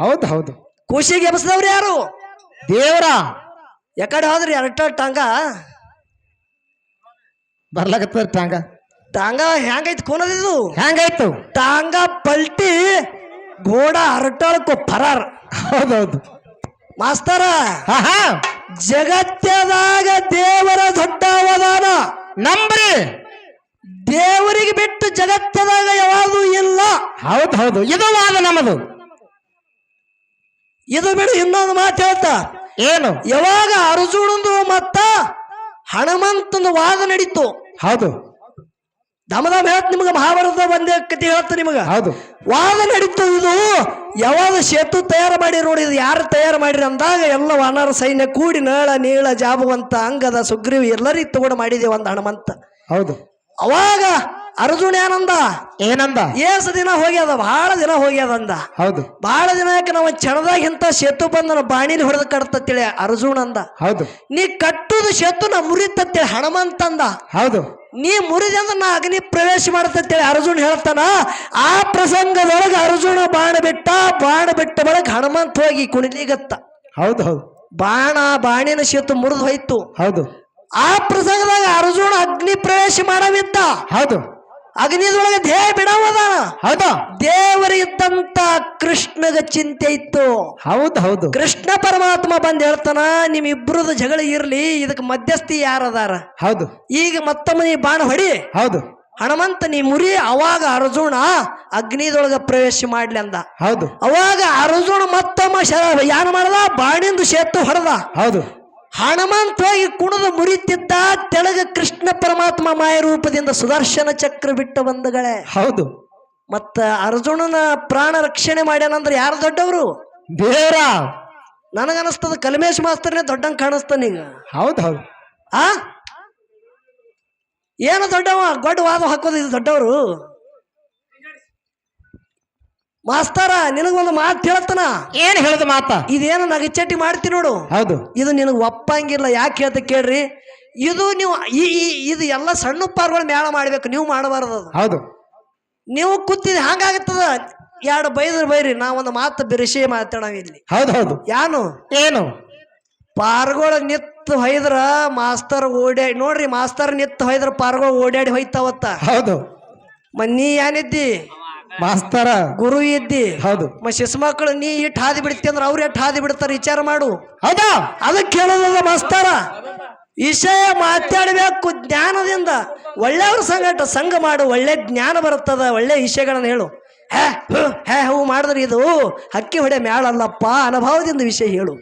A: ಹೌದು ಹೌದು
B: ಕೂಸಿಗೆ ಎಬಸಿದವ್ರು ಯಾರು?
A: ದೇವರ.
B: ಯಾಕಡೆ ಹೋದ್ರಿ? ಅರಟ ಟಾಂಗ
A: ಬರ್ಲಾಗತ್ತ ಟಾಂಗ.
B: ಟಾಂಗ ಹೆಂಗೈತಿ ಕೋನದಿದು
A: ಹೆಂಗಾಯ್ತು?
B: ಟಾಂಗ ಪಲ್ಟಿ ಗೋಡ ಹರಟಾಳಕ್ಕೂ ಫರಾರ್.
A: ಹೌದೌದು.
B: ಮಾಸ್ತರ
A: ಆಹಾ,
B: ಜಗತ್ತದಾಗ ದೇವರ ದೊಡ್ಡ ಅವದಾನ
A: ನಂಬ್ರಿ.
B: ದೇವರಿಗೆ ಬಿಟ್ಟು ಜಗತ್ತದಾಗ ಯಾವುದು ಇಲ್ಲ.
A: ಹೌದು ಹೌದು, ಇದು ವಾದ ನಮ್ಮದು.
B: ಇದು ಬಿಡು ಇನ್ನೊಂದು ಮಾತು ಹೇಳ್ತಾ,
A: ಏನು?
B: ಯಾವಾಗ ಅರ್ಜುನಂದು ಮತ್ತ ಹನುಮಂತಂದು ವಾದ ನಡೀತು.
A: ಹೌದು
B: ದಮದಮ ಹೇಳ್ತ ನಿಮ್ಗೆ ಮಹಾಭಾರತ ಒಂದೇ ಕತೆ ಹೇಳ್ತ ನಿಮಗ.
A: ಹೌದು.
B: ವಾದ ನಡೀತು. ಇದು ಯಾವಾಗ ಸೇತು ತಯಾರು ಮಾಡಿರಿ ನೋಡಿ, ಇದು ಯಾರು ತಯಾರು ಮಾಡಿರಿ ಅಂದಾಗ ಎಲ್ಲ ವಾನರ ಸೈನ್ಯ ಕೂಡಿ ನಳ ನೀಳ ಜಾಬುವಂತ ಅಂಗದ ಸುಗ್ರೀವ್ ಎಲ್ಲರಿಗೂ ತಗೊಂಡು ಮಾಡಿದೆ ಒಂದು ಹನುಮಂತ.
A: ಹೌದು.
B: ಅವಾಗ ಅರ್ಜುನ ಏನಂದ?
A: ಏನಂದ?
B: ಏಸ ದಿನ ಹೋಗ್ಯದ, ಬಹಳ ದಿನ ಹೋಗ್ಯದ ಅಂದ.
A: ಹೌದು.
B: ಬಹಳ ದಿನ ಯಾಕೆ ನಾವು ಕ್ಷಣದಾಗ ಇಂತ ಸೇತು ಬಂದ ಬಾಣಿಲಿ ಹೊಡೆದ ಕಟ್ತೇಳಿ ಅರ್ಜುನ ಅಂದ.
A: ಹೌದು.
B: ನೀ ಕಟ್ಟುದು ಸೇತು ನಾ ಮುರಿತತ್ತೇಳಿ ಹನುಮಂತ ಅಂದ.
A: ಹೌದು.
B: ನೀ ಮುರಿದಂದ್ರ ನಾ ಅಗ್ನಿ ಪ್ರವೇಶ ಮಾಡತೇಳಿ ಅರ್ಜುನ್ ಹೇಳ್ತಾನ. ಆ ಪ್ರಸಂಗದೊಳಗೆ ಅರ್ಜುನ ಬಾಣ ಬಿಟ್ಟ ಬಳಗ ಹನುಮಂತ ಹೋಗಿ ಕುಣಿಲಿಗತ್ತ.
A: ಹೌದು ಹೌದು.
B: ಬಾಣಿನ ಸೇತು ಮುರಿದು ಹೋಯ್ತು.
A: ಹೌದು.
B: ಆ ಪ್ರಸಂಗದಾಗ ಅರ್ಜುನ ಅಗ್ನಿ ಪ್ರವೇಶ ಮಾಡವಿದ್ದ.
A: ಹೌದು.
B: ಅಗ್ನಿದೊಳಗೆ ದೇಹ ಬಿಡವದಾನ.
A: ಹೌದು.
B: ದೇವರಿದ್ದಂತ ಕೃಷ್ಣಗ ಚಿಂತೆ ಇತ್ತು.
A: ಹೌದು ಹೌದು.
B: ಕೃಷ್ಣ ಪರಮಾತ್ಮ ಬಂದ್ ಹೇಳ್ತಾನ, ನಿಮ್ಮಿಬ್ರದ ಜಗಳ ಇರ್ಲಿ, ಇದಕ್ಕೆ ಮಧ್ಯಸ್ಥಿ ಯಾರದಾರ?
A: ಹೌದು.
B: ಈಗ ಮತ್ತೊಮ್ಮೆ ನೀ ಬಾಣ ಹೊಡಿ.
A: ಹೌದು.
B: ಹನುಮಂತ ನೀ ಮುರಿ. ಅವಾಗ ಅರ್ಜುನ ಅಗ್ನಿದೊಳಗ ಪ್ರವೇಶ ಮಾಡ್ಲಿ ಅಂದ.
A: ಹೌದು.
B: ಅವಾಗ ಅರ್ಜುನ ಮತ್ತೊಮ್ಮ ಯಾನ ಮಾಡದ, ಬಾಣಿಂದು ಸೇತು ಹೊಡೆದ.
A: ಹೌದು.
B: ಹನುಮಂತ ಹೋಗಿ ಕುಣಿದು ಮುರಿತಿದ್ದ. ತೆಳಗ ಕೃಷ್ಣ ಪರಮಾತ್ಮ ಮಾಯ ರೂಪದಿಂದ ಸುದರ್ಶನ ಚಕ್ರ ಬಿಟ್ಟ ಬಂದಗಳೇ.
A: ಹೌದು.
B: ಮತ್ತ ಅರ್ಜುನನ ಪ್ರಾಣ ರಕ್ಷಣೆ ಮಾಡ್ಯಾನಂದ್ರೆ ಯಾರು ದೊಡ್ಡವರು?
A: ದೇವರ.
B: ನನಗನಸ್ತದ ಕಲ್ಮೇಶ್ ಮಾಸ್ತರ್ನೇ ದೊಡ್ಡಂಗ್ ಕಾಣಿಸ್ತಾನ ಈಗ.
A: ಹೌದು ಹೌದು.
B: ಆ ಏನು ದೊಡ್ಡವ ಗೊಡ್ಡ ವಾದ ಹಾಕೋದು ಇದು ದೊಡ್ಡವರು. ಮಾಸ್ತರ ನಿನಗೊಂದು ಮಾತು ಹೇಳ್ತಾನ.
A: ಏನ್ ಹೇಳದ ಮಾತ?
B: ಇದೇನು ನಗಚಟಿ ಮಾಡ್ತೀನಿ ನೋಡು.
A: ಹೌದು.
B: ಇದು ನಿನಗೆ ಒಪ್ಪಂಗಿಲ್ಲ. ಯಾಕೆ ಹೇಳ್ತ ಕೇಳ್ರಿ. ಇದು ನೀವು ಇದು ಎಲ್ಲ ಸಣ್ಣ ಪಾರ್ಗಳು ಮೇಳ ಮಾಡ್ಬೇಕು, ನೀವು ಮಾಡಬಾರ್ದು.
A: ಹೌದು.
B: ನೀವು ಕೂತಿದ್ ಹಂಗಾಗತ್ತದ. ಎರಡು ಬೈದ್ರಿ ನಾ ಒಂದು ಮಾತು ಬಿರಿಸಿ ಮಾತಾಡವ ಇಲ್ಲಿ.
A: ಹೌದು ಹೌದು. ಏನು?
B: ಪಾರ್ಗಳು ನಿತ್ತು ಹೊಯ್ದ್ರ ಮಾಸ್ತರ್ ಓಡ್ಯಾಡಿ ನೋಡ್ರಿ. ಮಾಸ್ತರ್ ನಿತ್ತು ಹೊಯ್ದ್ರ ಪಾರ್ಗಳು ಓಡ್ಯಾಡಿ ಹೋಯ್ತಾವತ್ತ.
A: ಹೌದು.
B: ನೀ ಏನಿದ್ದಿ?
A: ಮಾಸ್ತರ
B: ಗುರು ಇದ್ದಿ.
A: ಹೌದು.
B: ಶಿಶುಮಕ್ಕಳು ನೀ ಇಟ್ಟು ಹಾದಿ ಬಿಡ್ತಿ ಅಂದ್ರೆ ಅವ್ರು ಎಷ್ಟು ಹಾದಿ ಬಿಡ್ತಾರ ವಿಚಾರ ಮಾಡು.
A: ಹೌದಾ?
B: ಅದಕ್ಕೆ ಹೇಳೋದಲ್ಲ ಮಾಸ್ತರ, ವಿಷಯ ಮಾತಾಡಬೇಕು ಜ್ಞಾನದಿಂದ. ಒಳ್ಳೆಯವ್ರ ಸಂಘ ಮಾಡು, ಒಳ್ಳೆ ಜ್ಞಾನ ಬರುತ್ತದ. ಒಳ್ಳೆ ವಿಷಯಗಳನ್ನ ಹೇಳು. ಹೂ ಮಾಡಿದ್ರೆ ಇದು ಹಕ್ಕಿ ಹೊಡೆ ಮ್ಯಾಳಲ್ಲಪ್ಪ, ಅನುಭವದಿಂದ ವಿಷಯ ಹೇಳು.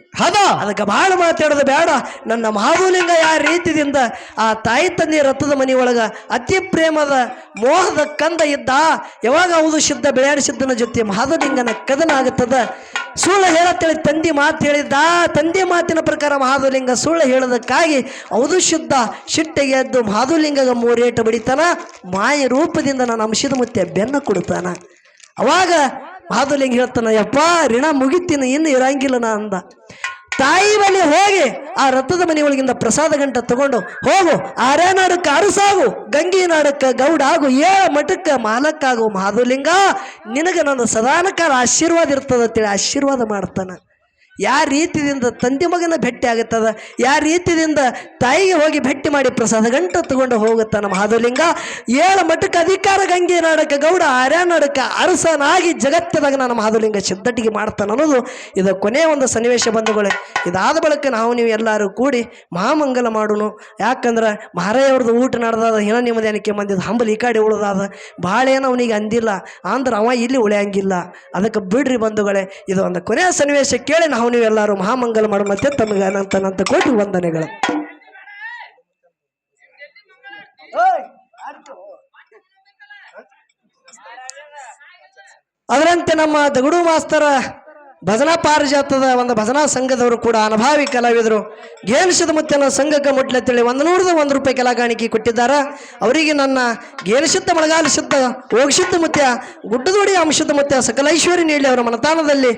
B: ಅದಕ್ಕೆ ಬಹಳ ಮಾತಾಡೋದು ಬೇಡ. ನನ್ನ ಮಹಾಬಲಿಂಗ ಯಾವ ರೀತಿಯಿಂದ ಆ ತಾಯಿ ತಂದೆ ರಥದ ಮನಿ ಒಳಗ ಅತಿ ಪ್ರೇಮದ ಮೋಹದ ಕಂದ ಇದ್ದ. ಯಾವಾಗ ಹೌದು ಸಿದ್ಧ ಬೆಳೆಯಾಡಿ ಸಿದ್ಧನ ಜೊತೆ ಮಹಾಬಲಿಂಗನ ಕದನ ಆಗುತ್ತದ. ಸುಳ್ಳು ಹೇಳತ್ತೇಳಿ ತಂದೆ ಮಾತು ಹೇಳಿದ್ದ. ತಂದೆ ಮಾತಿನ ಪ್ರಕಾರ ಮಹಾಬಲಿಂಗ ಸುಳ್ಳು ಹೇಳೋದಕ್ಕಾಗಿ ಹೌದು ಸಿದ್ಧ ಶಿಟ್ಟೆಗೆ ಎದ್ದು ಮಹಾಬಲಿಂಗಗ ಮೂರೇಟು ಬಡಿತಾನ. ಮಾಯ ರೂಪದಿಂದ ನಾನು ಅಂಶದ ಮುತ್ತೆ ಬೆನ್ನ ಕೊಡ್ತಾನ. ಅವಾಗ ಮಹಾಬಲಿಂಗ ಹೇಳ್ತಾನ, ಯಪ್ಪ ಋಣ ಮುಗಿತೀನಿ, ಇನ್ನು ಇರಂಗಿಲ್ಲ ನಾ ಅಂದ. ತಾಯಿ ಬಳಿ ಹೋಗಿ ಆ ರಥದ ಮನೆ ಒಳಗಿಂದ ಪ್ರಸಾದ ಗಂಟ ತಗೊಂಡು ಹೋಗು, ಆರ್ಯನಾಡಕ್ಕೆ ಅರಸಾಗು, ಗಂಗಿ ನಾಡಕ್ಕೆ ಗೌಡ ಆಗು, ಮಠಕ್ಕೆ ಮಾಲಕ್ಕಾಗು. ಮಹಾಬಲಿಂಗ ನಿನಗೆ ನನ್ನ ಸದಾನಕಾಲ ಆಶೀರ್ವಾದ ಇರ್ತದ ಅಂತೇಳಿ ಆಶೀರ್ವಾದ ಮಾಡ್ತಾನ. ಯಾವ ರೀತಿಯಿಂದ ತಂದೆ ಮಗನ ಭೇಟಿ ಆಗುತ್ತದ, ಯಾವ ರೀತಿಯಿಂದ ತಾಯಿಗೆ ಹೋಗಿ ಭೇಟಿ ಮಾಡಿ ಪ್ರಸಾದ ಗಂಟ ತಗೊಂಡು ಹೋಗುತ್ತಾನ ಮಹಾಬಲಿಂಗ. ಮಠಕ್ಕೆ ಅಧಿಕಾರ, ಗಂಗೆ ನಾಡಕ ಗೌಡ, ಆರ್ಯನಾಡಕ ಅರಸನಾಗಿ ಜಗತ್ತದಾಗ ನಾನು ಮಹಾಬಲಿಂಗ ಸಿದ್ಧಟಿಗೆ ಮಾಡ್ತಾನೆ ಅನ್ನೋದು ಇದು ಕೊನೆಯ ಒಂದು ಸನ್ನಿವೇಶ ಬಂಧುಗಳೇ. ಇದಾದ ಬಳಿಕ ನಾವು ನೀವು ಎಲ್ಲರೂ ಕೂಡಿ ಮಹಾಮಂಗಲ ಮಾಡೋಣ. ಯಾಕಂದ್ರೆ ಮಹಾರಾಯವ್ರದ್ದು ಊಟ ನಡೆದಾದ, ಹಿನ ನಿಮ್ಮದೇನಕ್ಕೆ ಮಂದಿದ ಹಂಬಲ್ ಈ ಕಡೆ ಉಳಿದಾದ. ಭಾಳ ಏನು ಅವನಿಗೆ ಅಂದಿಲ್ಲ ಅಂದ್ರೆ ಅವ ಇಲ್ಲಿ ಉಳಿಯಂಗಿಲ್ಲ. ಅದಕ್ಕೆ ಬಿಡ್ರಿ ಬಂಧುಗಳೇ, ಇದು ಒಂದು ಕೊನೆಯ ಸನ್ನಿವೇಶ ಕೇಳಿ ನಾವು ನೀವು ಎಲ್ಲರೂ ಮಹಾಮಂಗಲ ಮಾಡುವ. ಮತ್ತೆ ತಮಗೆ ಅನಂತ ಕೋಟಿ ವಂದನೆಗಳು. ಅದರಂತೆ ನಮ್ಮ ದಗಡು ಮಾಸ್ತರ ಭಜನಾ ಪಾರಿಜಾತದ ಒಂದು ಭಜನಾ ಸಂಘದವರು ಕೂಡ ಅನುಭಾವಿ ಕಲಾವಿದರು. ಗೇನಿಸಿದ ಮುತ್ತನ ಸಂಘಕ್ಕೆ ಮುಟ್ಲೆತ್ತೇಳಿ 101 ರೂಪಾಯಿ ಕಲಾಗಾಣಿಕೆ ಕೊಟ್ಟಿದ್ದಾರೆ. ಅವರಿಗೆ ನನ್ನ ಗೇನಿಸಿದ್ದ ಮಳೆಗಾಲಿಸಿದ್ದ ಹೋಗಿಸಿದ್ದ ಮುತ್ಯ ಗುಡ್ಡದೋಡಿ ಅಂಶದ ಮುತ್ಯ ಸಕಲ ಐಶ್ವರ್ಯ ನೀಡಿ ಅವರ ಮನತಾಣದಲ್ಲಿ